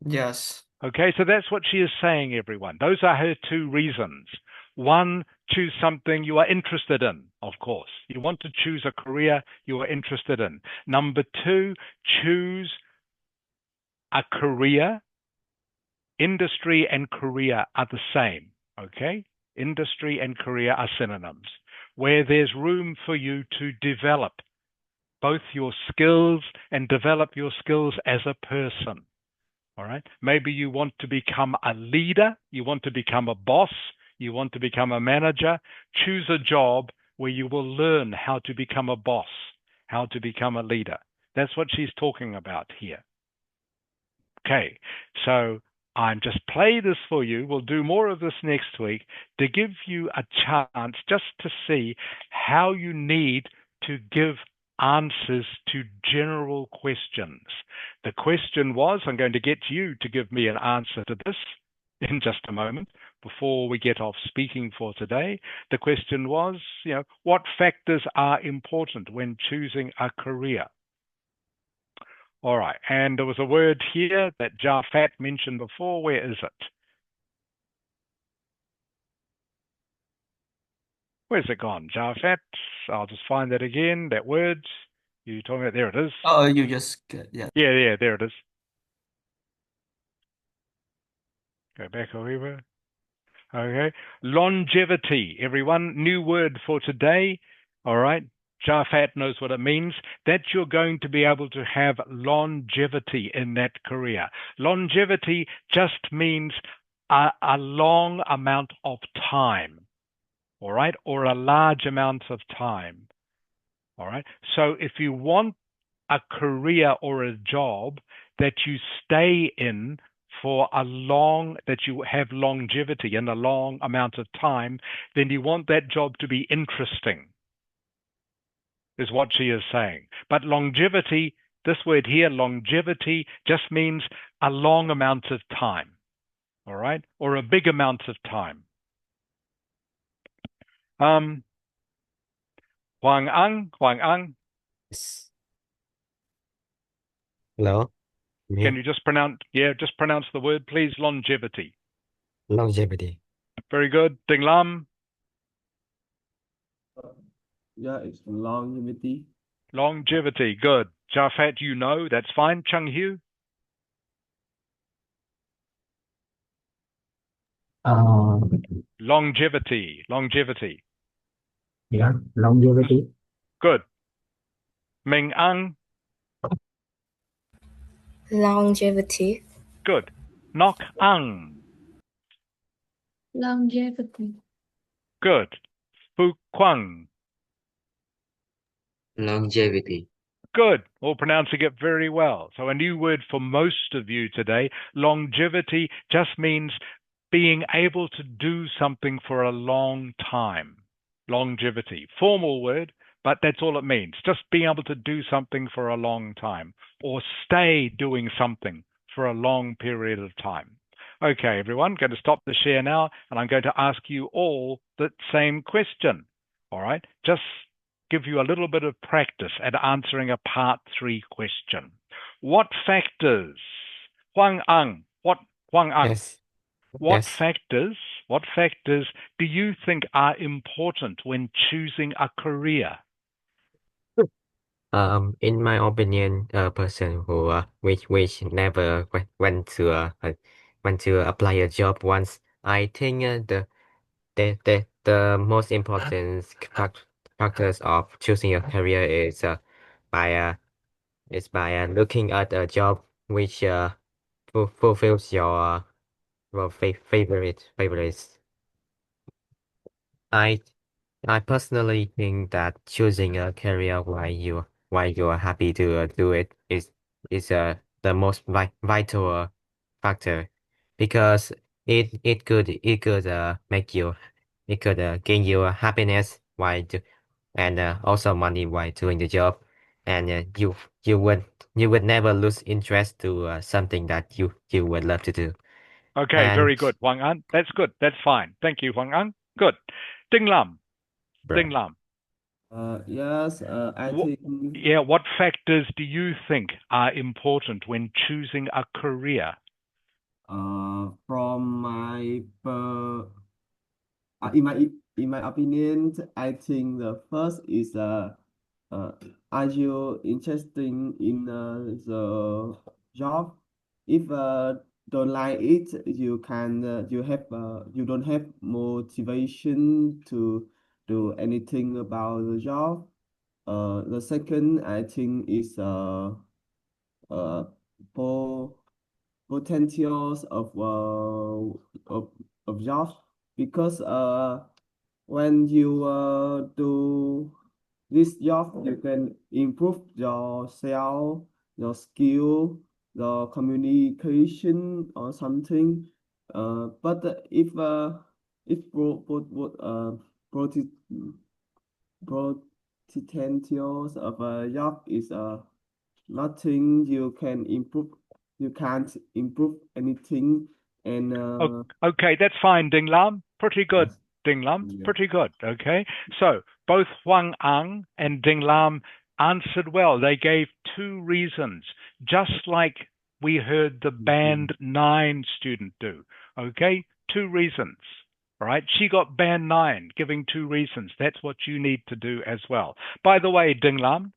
Yes. Okay, so that's what she is saying, everyone. Those are her two reasons. One, choose something you are interested in, of course. You want to choose a career you are interested in. Number two, choose a career. Industry and career are the same, okay? Industry and career are synonyms, where there's room for you to develop both your skills and develop your skills as a person. All right. Maybe you want to become a leader, you want to become a boss, you want to become a manager. Choose a job where you will learn how to become a boss, how to become a leader. That's what she's talking about here. Okay. So I'm just play this for you. We'll do more of this next week to give you a chance just to see how you need to give answers to general questions. The question was, I'm going to get you to give me an answer to this in just a moment before we get off speaking for today. The question was, what factors are important when choosing a career? All right, and there was a word here that Jafat mentioned before. Where is it? Where's it gone, Jafat? I'll just find that again, that word. You told me, there it is. Oh, you just yeah. Yeah, there it is. Go back over. Okay. Longevity, everyone. New word for today. All right. Jafat knows what it means. That you're going to be able to have longevity in that career. Longevity just means a long amount of time. All right. Or a large amount of time. All right. So if you want a career or a job that you stay in for that you have longevity in a long amount of time, then you want that job to be interesting, is what she is saying. But longevity, this word here, longevity, just means a long amount of time, all right, or a big amount of time. Huang Ang. Yes. Hello? I'm Can here. you just pronounce the word, please? Longevity. Longevity. Very good. Ding Lam. Yeah, it's longevity. Longevity. Good. Jafat, that's fine. Chung Hu. Uh, Longevity. yeah, longevity. Good. Ming Ang. Longevity. Good. Nok Ang. Longevity. Good. Fu Kwang. Longevity. Good. All pronouncing it very well. So a new word for most of you today. Longevity just means being able to do something for a long time. Longevity. Formal word, but that's all it means. Just being able to do something for a long time or stay doing something for a long period of time. Okay, everyone, going to stop the share now, and I'm going to ask you all the same question. All right, just give you a little bit of practice at answering a part 3 question. What factors, Huang Ang, Yes. what Yes. factors do you think are important when choosing a career? In my opinion, a person who which never went to apply a job once, I think the most important factors of choosing a career by looking at a job which fulfills your favorites. I I personally think that choosing a career while you are happy to do it is the most vital factor, because it could make you it could gain you happiness and also money while doing the job, and you would you would never lose interest to something that you would love to do. Okay, And very good, Huang An. That's good. That's fine. Thank you, Huang An. Good. Ding Lam. Ding Lam. Yes, I think What factors do you think are important when choosing a career? from my in my opinion, I think the first is are you interested in the job? If don't like it, you can you don't have motivation to do anything about the job. The second I think is uh po potentials of jobs because when you do this job you can improve yourself, your skill, your communication or something, but if pro, potentials of a job is nothing you can improve, you can't improve anything, and Okay, that's fine, Ding Lam. Pretty good, yes, Ding Lam. yeah. Pretty good. Okay. So both Huang Ang and Ding Lam answered well. They gave two reasons, just like we heard the band 9 student do. Okay? Two reasons. All right. She got band 9, giving two reasons. That's what you need to do as well. By the way, Ding Lam,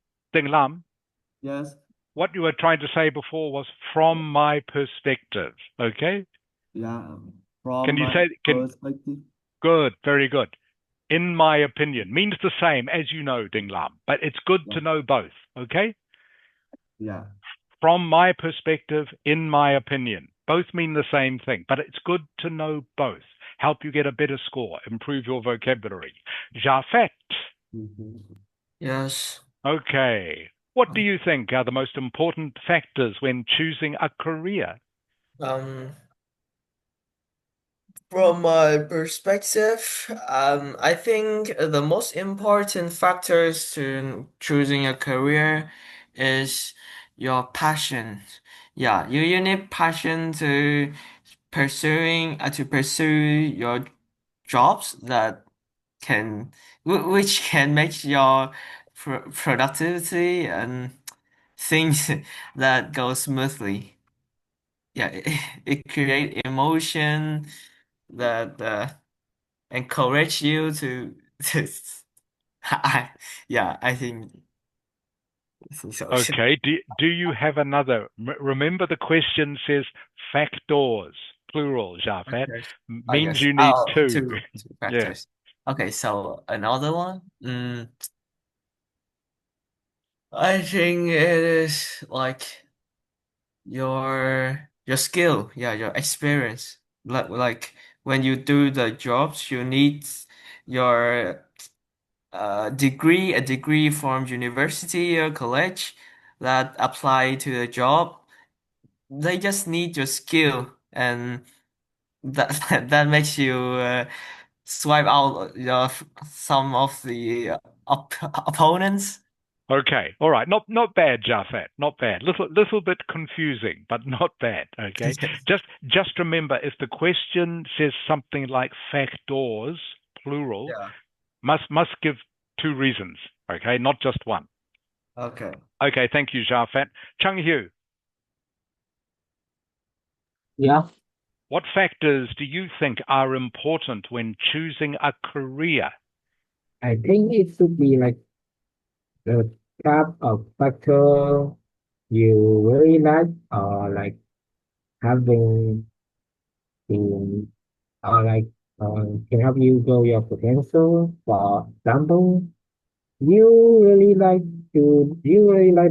Yes, what you were trying to say before was from my perspective. Okay? yeah, Can from you my say, perspective, good, very good. In my opinion, means the same as you know, Ding Lam, but it's good yeah, to know both, okay? yeah, From my perspective, in my opinion, both mean the same thing, but it's good to know both. Help you get a better score, improve your vocabulary. Jafet. Yes. Okay. What do you think are the most important factors when choosing a career? Um, from my perspective, I think the most important factors to choosing a career is your passion. Yeah, you need passion to pursue your jobs that which can make your productivity and things that go smoothly. Yeah, it create emotion that encourage you to I, yeah, I think so. Okay. Do you have another? Remember, the question says factors, plural, Jafet. Factors. Oh Means yes. you need Oh, two. two Yeah. factors. Okay, so another one. I think it is like your skill, yeah, your experience. Like when you do the jobs, you need your a degree from university or college that apply to the job. They just need your skill, and that that makes you swipe out some of the opponents. Okay. All right. Not bad, Jafet. Not bad. Little bit confusing, but not bad. Okay. Just remember, if the question says something like factors, plural, Yeah. must give two reasons. Okay, not just one. Okay. Okay. Thank you, Jafet. Chung Hu, Yeah, what factors do you think are important when choosing a career? I think it should be like the type of factor you really like, or like having the or like can help you grow your potential. For example, you really like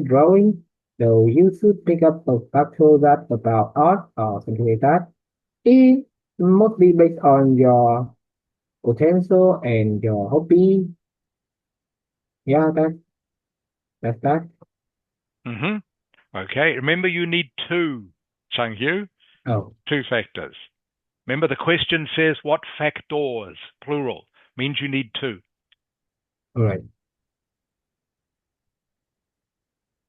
drawing, so you should pick up a factor that about art or something like that. It must be based on your potential and your hobby. Yeah, that's that. Mm-hmm. Okay. Remember, you need two, Chung Hu, Oh, two factors. Remember, the question says what factors, plural, means you need two. All right.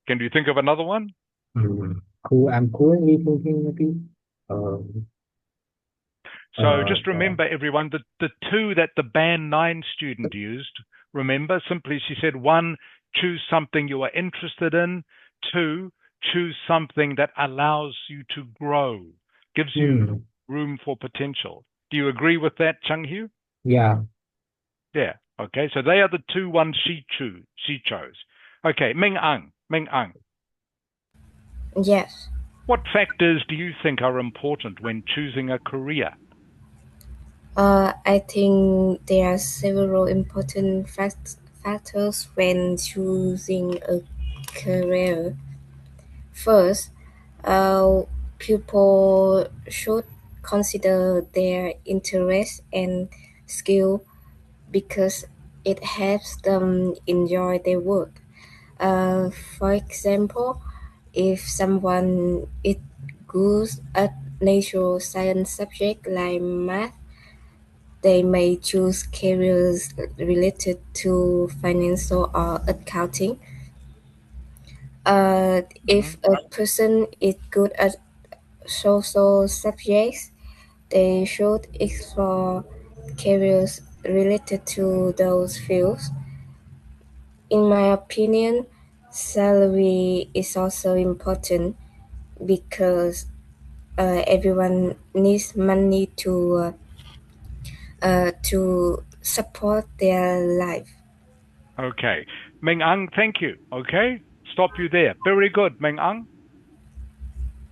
Can you think of another one? Cool. I'm currently thinking maybe. So just remember, everyone, the two that the Band 9 student used, remember, simply she said, one, choose something you are interested in. Two, choose something that allows you to grow, gives you room for potential. Do you agree with that, Chung Hu? Yeah. Yeah. Okay. So they are the two ones she chose. Okay. Ming Ang. Yes. What factors do you think are important when choosing a career? I think there are several important factors when choosing a career. First, people should consider their interest and skill because it helps them enjoy their work. For example, if someone is good at natural science subject like math, they may choose careers related to financial or accounting. If a person is good at social subjects, they should explore careers related to those fields. In my opinion, salary is also important because everyone needs money to support their life. Okay. Ming Ang, thank you. Okay. Stop you there. Very good, Ming Ang.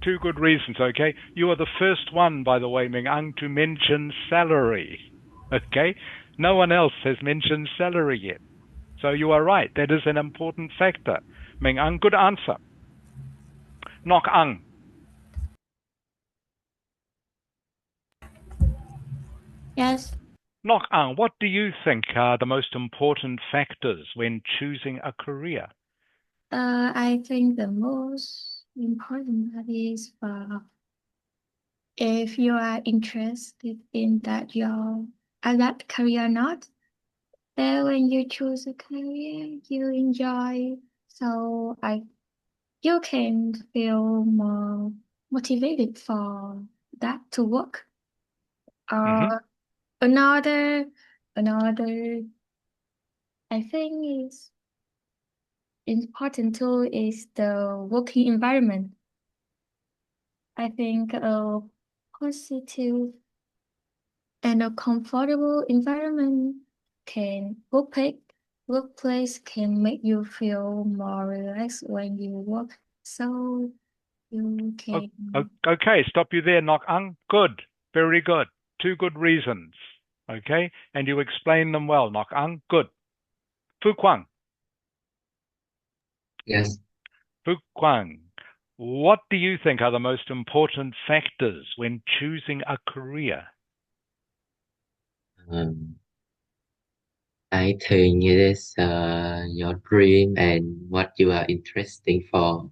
Two good reasons, okay? You are the first one, by the way, Ming Ang, to mention salary. Okay? No one else has mentioned salary yet. So you are right. That is an important factor. Ming Ang, good answer. Nok Ang. Yes. Nok Ang, what do you think are the most important factors when choosing a career? I think the most important part is if you are interested in that career or not. Then when you choose a career you enjoy, so you can feel more motivated for that to work. Another I think is important too is the working environment. I think a positive and a comfortable environment can workplace can make you feel more relaxed when you work. So you can Okay, stop you there, Nok Ang. Good. Very good. Two good reasons. Okay, and you explain them well, Nok Ang. Good. Fu Kwang. Yes. Fu Kwang, what do you think are the most important factors when choosing a career? I think it is your dream and what you are interested for.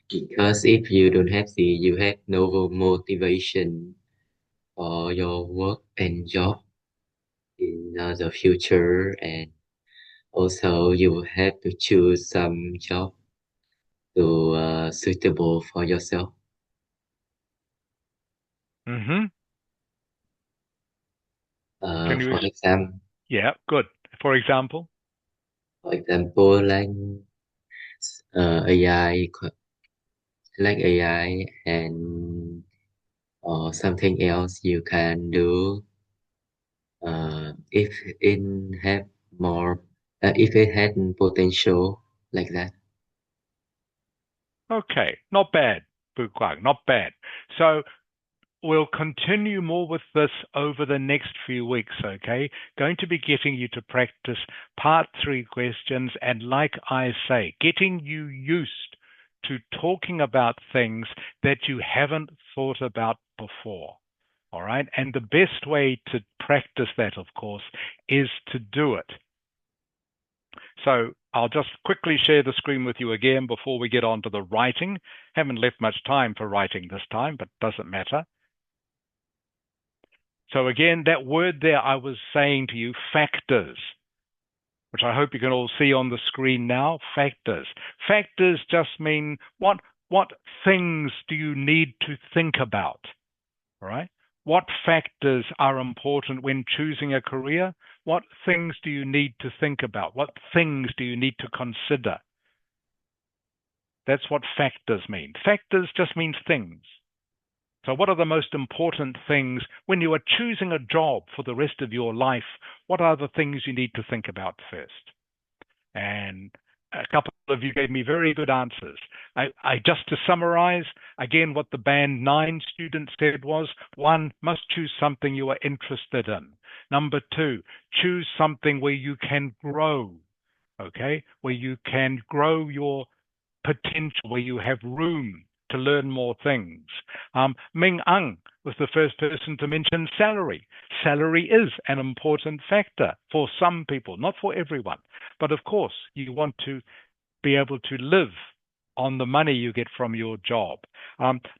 Because if you don't have you have no motivation for your work and job in the future, and also you have to choose some job to suitable for yourself. Mm-hmm. For example. Yeah, good. For example. Like AI, like AI and or something else you can do if it have more if it had potential like that. Okay, not bad, Fu Kwang, not bad. So we'll continue more with this over the next few weeks, okay? Going to be getting you to practice part 3 questions, and like I say, getting you used to talking about things that you haven't thought about before. All right? And the best way to practice that, of course, is to do it. So I'll just quickly share the screen with you again before we get on to the writing. Haven't left much time for writing this time, but doesn't matter. So again, that word there I was saying to you, factors, which I hope you can all see on the screen now, factors. Factors just mean what things do you need to think about, all right? What factors are important when choosing a career? What things do you need to think about? What things do you need to consider? That's what factors mean. Factors just means things. So what are the most important things when you are choosing a job for the rest of your life? What are the things you need to think about first? And a couple of you gave me very good answers. I just to summarize, again, what the Band 9 student said was, 1, must choose something you are interested in. Number 2, choose something where you can grow, okay? Where you can grow your potential, where you have room to learn more things. Ming Ang was the first person to mention salary. Salary is an important factor for some people, not for everyone. But of course, you want to be able to live on the money you get from your job.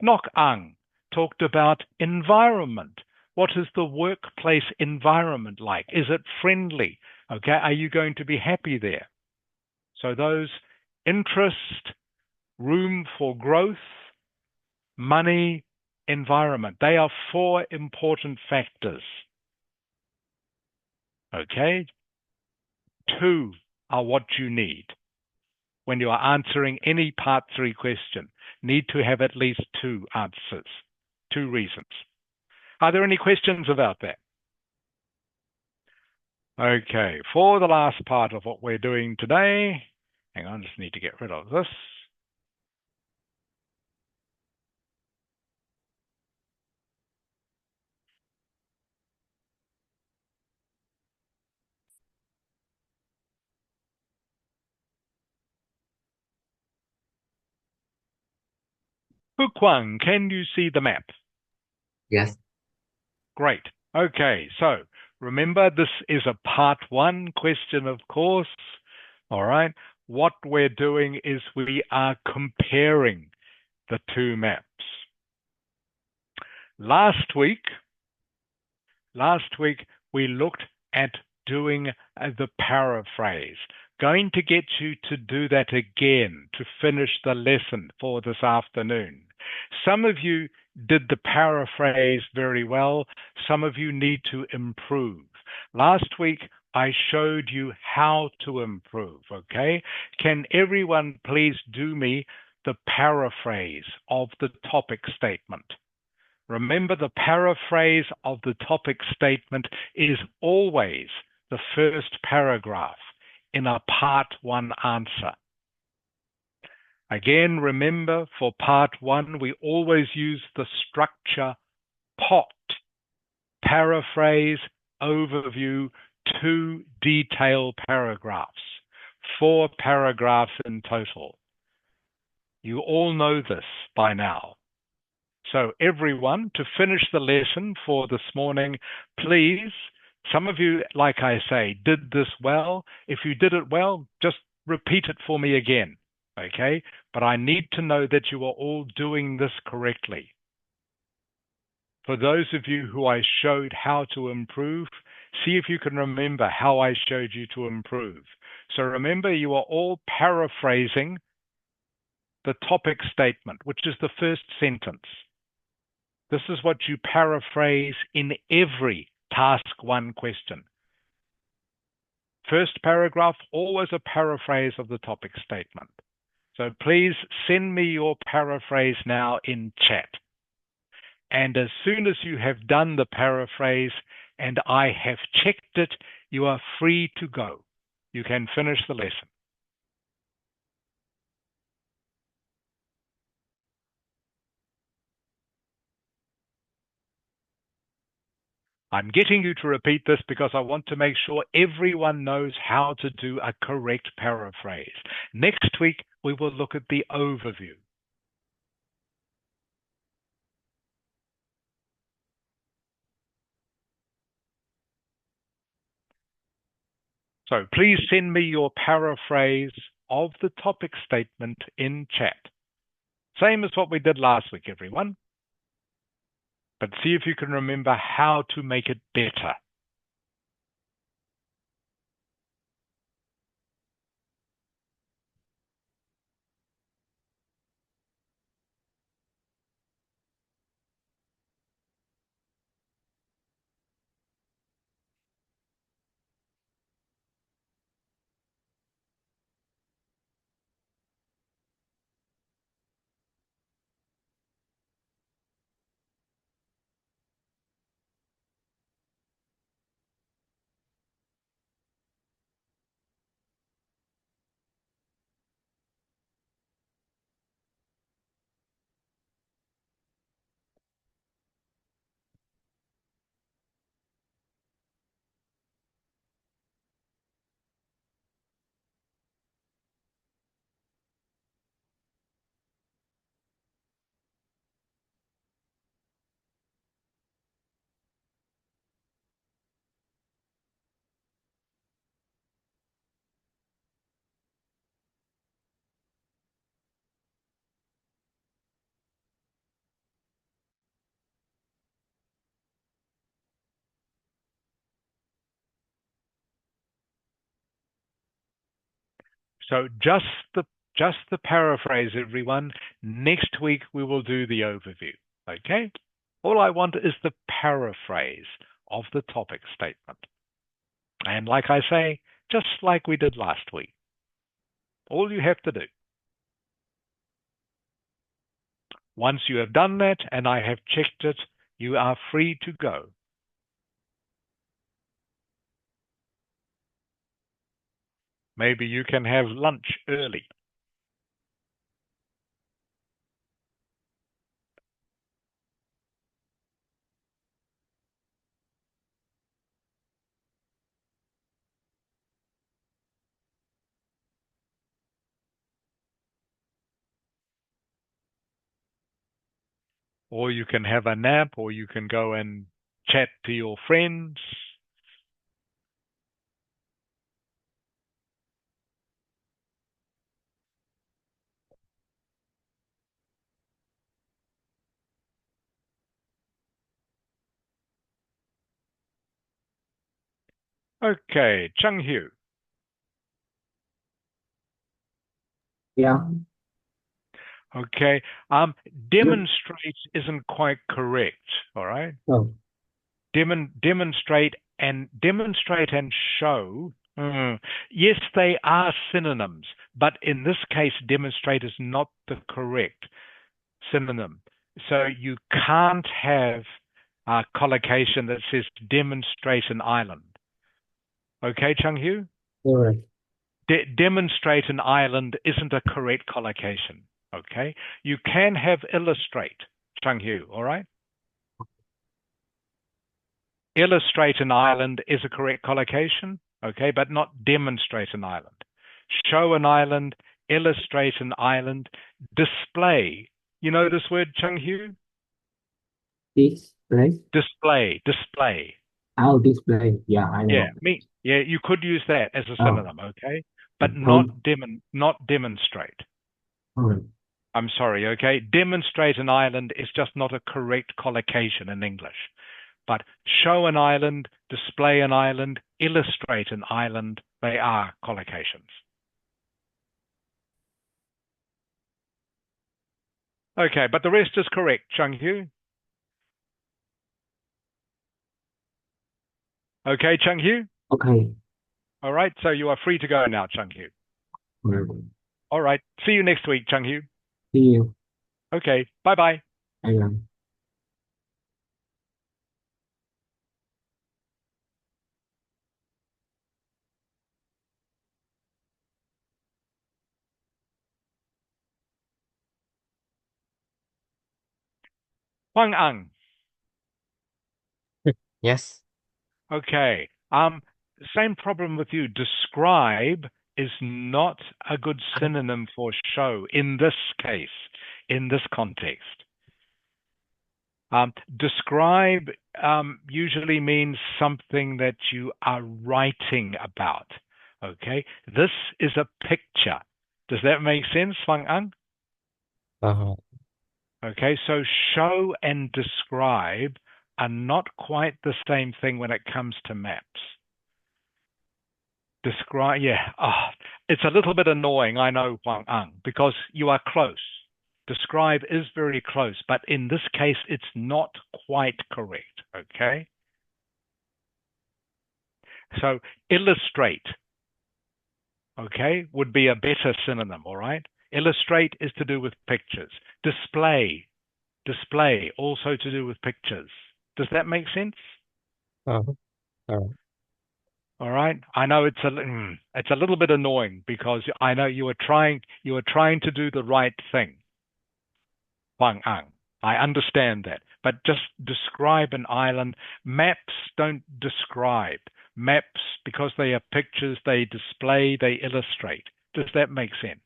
Nok Ang talked about environment. What is the workplace environment like? Is it friendly? Okay, are you going to be happy there? So those interest, room for growth, money, environment. They are 4 important factors. Okay? 2 are what you need. When you are answering any part 3 question, need to have at least 2 answers, 2 reasons. Are there any questions about that? Okay, for the last part of what we're doing today, hang on, just need to get rid of this. Hukwang, can you see the map? Yes. Great. Okay, so remember this is a part 1 question, of course. All right. What we're doing is we are comparing the 2 maps. Last week we looked at doing the paraphrase. Going to get you to do that again to finish the lesson for this afternoon. Some of you did the paraphrase very well. Some of you need to improve. Last week, I showed you how to improve, okay? Can everyone please do me the paraphrase of the topic statement? Remember, the paraphrase of the topic statement is always the first paragraph in a part 1 answer. Again, remember, for part 1, we always use the structure POT, paraphrase, overview, 2 detail paragraphs, 4 paragraphs in total. You all know this by now. So everyone, to finish the lesson for this morning, please, some of you, like I say, did this well. If you did it well, just repeat it for me again, okay? But I need to know that you are all doing this correctly. For those of you who I showed how to improve, see if you can remember how I showed you to improve. So remember, you are all paraphrasing the topic statement, which is the first sentence. This is what you paraphrase in every task 1 question. First paragraph, always a paraphrase of the topic statement. So please send me your paraphrase now in chat. And as soon as you have done the paraphrase and I have checked it, you are free to go. You can finish the lesson. I'm getting you to repeat this because I want to make sure everyone knows how to do a correct paraphrase. Next week, we will look at the overview. So please send me your paraphrase of the topic statement in chat. Same as what we did last week, everyone. but see if you can remember how to make it better. So just the paraphrase, everyone. Next week we will do the overview. Okay? All I want is the paraphrase of the topic statement. And like I say, just like we did last week. All you have to do. Once you have done that and I have checked it, you are free to go. Maybe you can have lunch early. Or you can have a nap, or you can go and chat to your friends. Okay, Chung Hu. Yeah. Okay, demonstrate isn't quite correct. All right, Oh, demonstrate and show. Yes, they are synonyms, but in this case, demonstrate is not the correct synonym. So you can't have a collocation that says demonstrate an island. Okay, Chung Hu? all right. Demonstrate an island isn't a correct collocation. Okay? You can have illustrate, Chung Hu, all right? Illustrate an island is a correct collocation, okay, but not demonstrate an island. Show an island, illustrate an island, display. You know this word, Chung Hu? Display. Display. Oh, display. Yeah, I know. Yeah, you could use that as a synonym, okay? But Oh. not demonstrate. All right. I'm sorry, okay? Demonstrate an island is just not a correct collocation in English. But show an island, display an island, illustrate an island, they are collocations. Okay, but the rest is correct, Chung Hu. Okay, Chung Hu? Okay. All right, so you are free to go now, Chung Hu. All right. All right, see you next week, Chung Hu. See you. Okay, bye-bye. Bye. Huang Ang. Yes. Okay. Same problem with you. Describe is not a good synonym for show in this case, in this context. Describe usually means something that you are writing about. Okay. This is a picture. Does that make sense, Wang Ang? Uh, Okay, so show and describe are not quite the same thing when it comes to maps. Describe, yeah. It's a little bit annoying, I know, Huang Ang, because you are close. Describe is very close, but in this case, it's not quite correct, okay? So illustrate, okay, would be a better synonym, all right? Illustrate is to do with pictures. Display also to do with pictures. Does that make sense? Uh-huh. All right. All right. I know it's a little bit annoying because I know you are trying to do the right thing, Huang Ang. I understand that, but just describe an island. Maps don't describe. Maps, because they are pictures, they display, they illustrate. Does that make sense?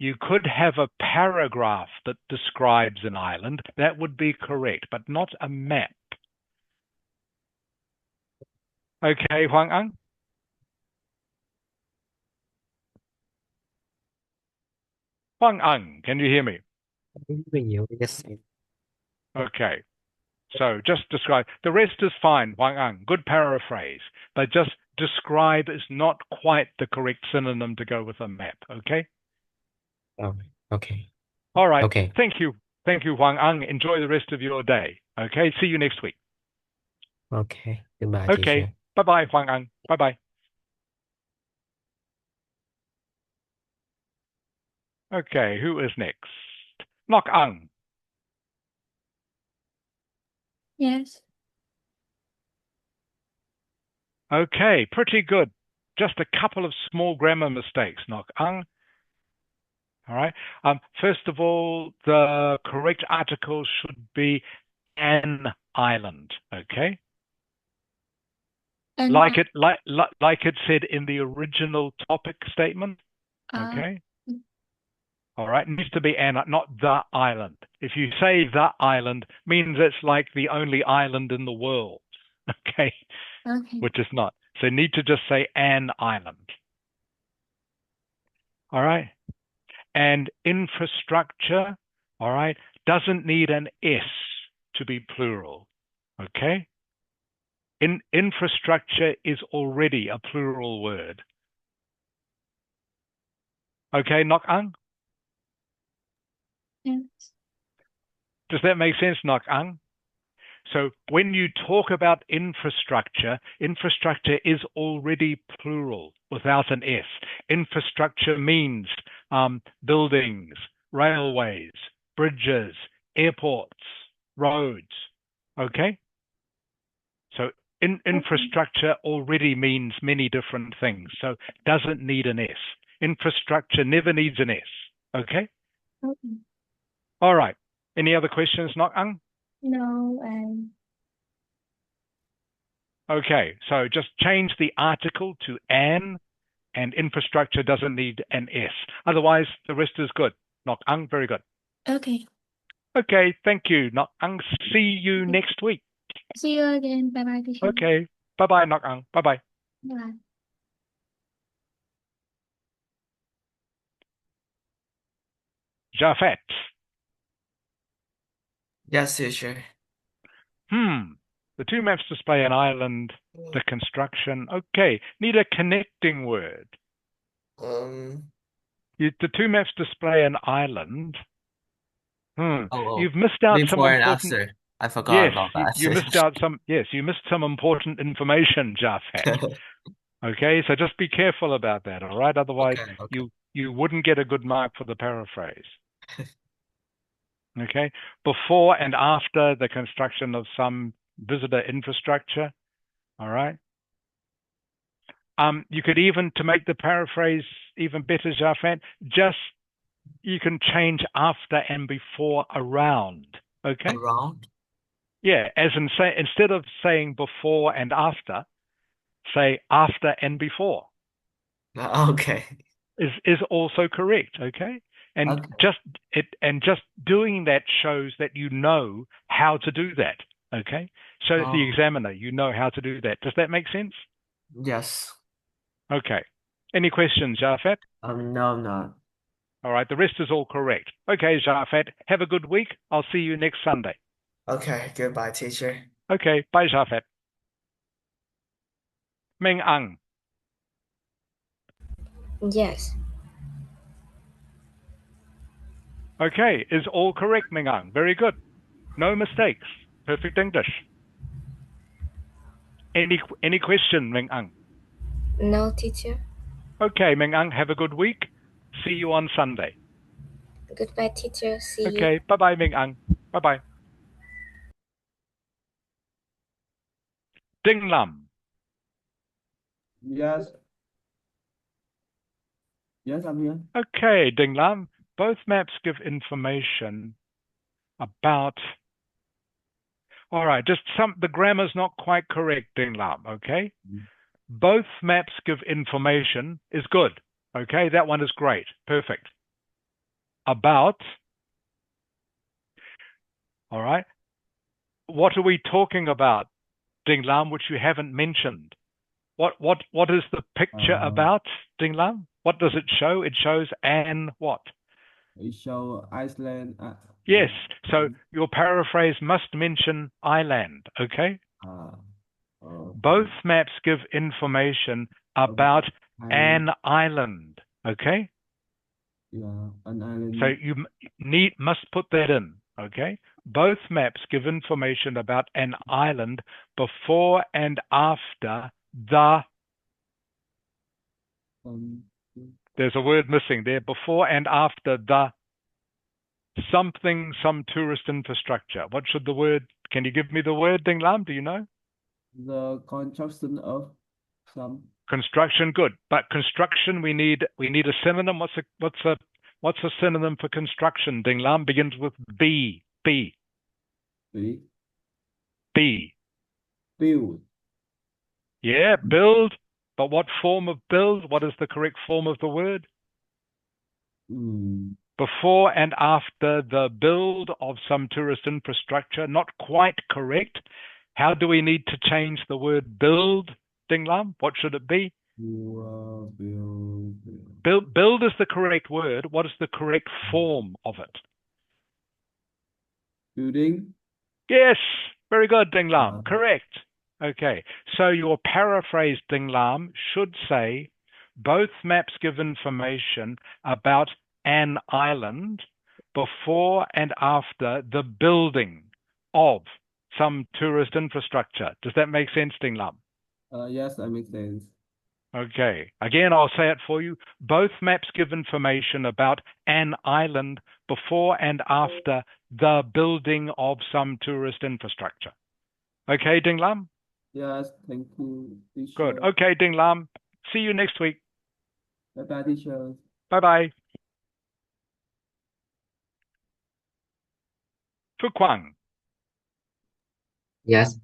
You could have a paragraph that describes an island. That would be correct, but not a map. Okay, Huang Ang? Huang Ang, can you hear me? Yes. Okay. So just describe. The rest is fine, Huang Ang. Good paraphrase. But just describe is not quite the correct synonym to go with a map, okay? Okay. All right. Okay. Thank you. Thank you, Huang Ang. Enjoy the rest of your day. Okay. See you next week. Okay. Goodbye, Okay. teacher. Bye-bye, Huang Ang. Bye-bye. Okay. Who is next? Nok Ang. Yes. Okay. Pretty good. Just a couple of small grammar mistakes, Nok Ang. All right. First of all, the correct article should be an island. Okay. Like it said in the original topic statement. Okay. All right. It needs to be an, not the island. If you say the island, means it's like the only island in the world. Okay. Okay. Which is not. So you need to just say an island. All right. And infrastructure, all right, doesn't need an S to be plural. Okay. Infrastructure is already a plural word. Okay, Nok Ang? Yes. Does that make sense, Nok Ang? So when you talk about infrastructure, infrastructure is already plural without an S. Infrastructure means buildings, railways, bridges, airports, roads. Okay? So infrastructure already means many different things, so doesn't need an S. Infrastructure never needs an S. Okay? Okay. All right. Any other questions, Nok Ang? No, Okay, so just change the article to an, and infrastructure doesn't need an S. Otherwise, the rest is good. Nok Ang, very good. okay. Okay, thank you, Nok Ang. See you next week. See you again. Bye bye, teacher. Okay, bye-bye, Nok Ang. Bye-bye. Bye. Jafet. Yes, teacher. The two maps display an island, the construction. Okay, need a connecting word. Um. The two maps display an island. Oh. You've missed out some Before and important. after. I forgot about that. You missed out some. Yes, you missed some important information, Jafet. Okay, so just be careful about that. All right, otherwise Okay. you wouldn't get a good mark for the paraphrase. Okay, before and after the construction of some visitor infrastructure. All right. You could even, to make the paraphrase even better, Jafet, you can change after and before around. Okay. Around? Yeah, as in say, instead of saying before and after, say after and before. Okay. Is also correct. Okay. And just doing that shows that you know how to do that. Okay. So that the examiner, you know how to do that. Does that make sense? Yes. Okay. Any questions, Jafet? No, not. All right, the rest is all correct. Okay, Jafet, have a good week. I'll see you next Sunday. Okay, goodbye, teacher. Okay, bye, Jafet. Ming Ang. Yes. Okay, is all correct, Ming Ang? Very good. No mistakes. Perfect English. Any question, Ming Ang? No, teacher. Okay, Ming Ang, have a good week. See you on Sunday. Goodbye, teacher. See you. Okay, bye-bye, Ming Ang. Bye-bye. Ding Lam. Yes. Yes, I'm here. Okay, Ding Lam. Both maps give information about... All right, just the grammar's not quite correct, Ding Lam, okay? Both maps give information is good, okay? That one is great, perfect. About, all right? What are we talking about, Ding Lam, which you haven't mentioned? What is the picture about, Ding Lam? What does it show? It shows an what? It shows Iceland. Yes, so your paraphrase must mention island, okay? Both maps give information about an island, okay? Yeah, an island. So you must put that in, okay? Both maps give information about an island before and after the... There's a word missing there. Before and after the something, some tourist infrastructure. What should the word... Can you give me the word, Ding Lam? Do you know? The construction of some. Construction, good. But construction, we need a synonym. What's a synonym for construction? Ding Lam begins with B. B. B. B. Build. Yeah, build. But what form of build? What is the correct form of the word? Before and after the build of some tourist infrastructure. Not quite correct. How do we need to change the word build, Ding Lam? What should it be? Build is the correct word. What is the correct form of it? Building. Yes, very good, Ding Lam. Correct. Okay, so your paraphrase, Ding Lam, should say, both maps give information about an island before and after the building of some tourist infrastructure. Does that make sense, Ding Lam? Yes, that makes sense. Okay, again, I'll say it for you. Both maps give information about an island before and after the building of some tourist infrastructure. Okay, Ding Lam? Yes, thank you, teacher. Good. Okay, Ding Lam. See you next week. Bye-bye, teacher. Bye-bye. Fu Quang. Yes.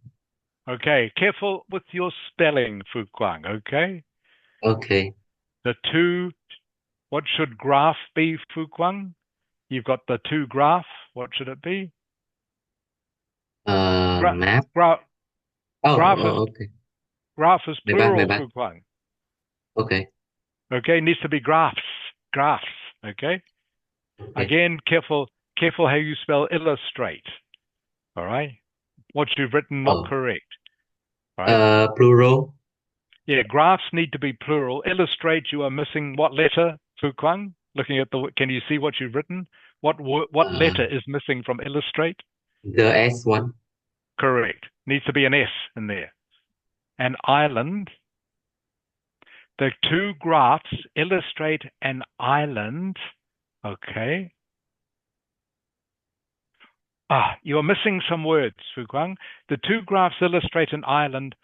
Okay, careful with your spelling, Fu Quang, okay? Okay. The two, what should graph be, Fu Quang? You've got the two graph. What should it be? Map. Graph Okay. Graph is My plural, bad. Fu Quang. Okay. Okay, needs to be graphs. Graphs, okay? Again, careful how you spell illustrate. All right? What you've written not correct. All right? Plural. Yeah, graphs need to be plural. Illustrate, you are missing what letter, Fu Quang? Looking at can you see what you've written? What letter is missing from illustrate? The S one. Correct. Needs to be an S in there. An island. The two graphs illustrate an island. Okay. You are missing some words, Fu Quang. The two graphs illustrate an island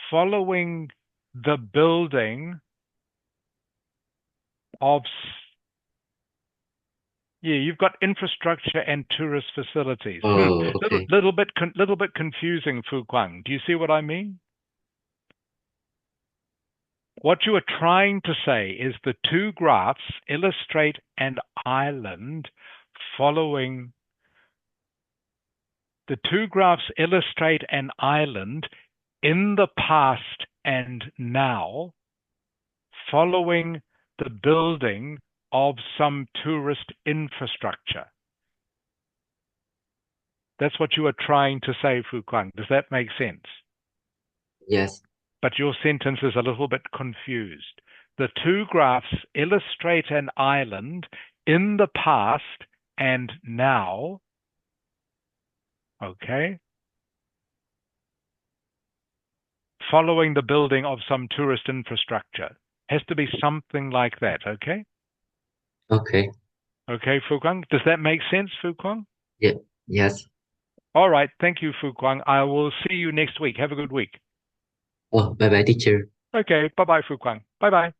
following the building of... Yeah, you've got infrastructure and tourist facilities. Okay. Little bit confusing, Fu Quang. Do you see what I mean? What you are trying to say is the two graphs illustrate an island following... The two graphs illustrate an island in the past and now, following the building of some tourist infrastructure. That's what you are trying to say, Fu Kuang. Does that make sense? Yes. But your sentence is a little bit confused. The two graphs illustrate an island in the past and now, okay, following the building of some tourist infrastructure. Has to be something like that, okay? Okay. Okay, Fu Kuang. Does that make sense, Fu Kuang? Yeah. Yes. All right. Thank you, Fu Kuang. I will see you next week. Have a good week. Oh, bye-bye, teacher. Okay. Bye-bye, Fu Kuang. Bye-bye.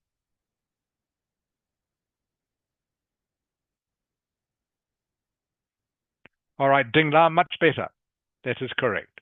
All right, Ding La, much better. That is correct.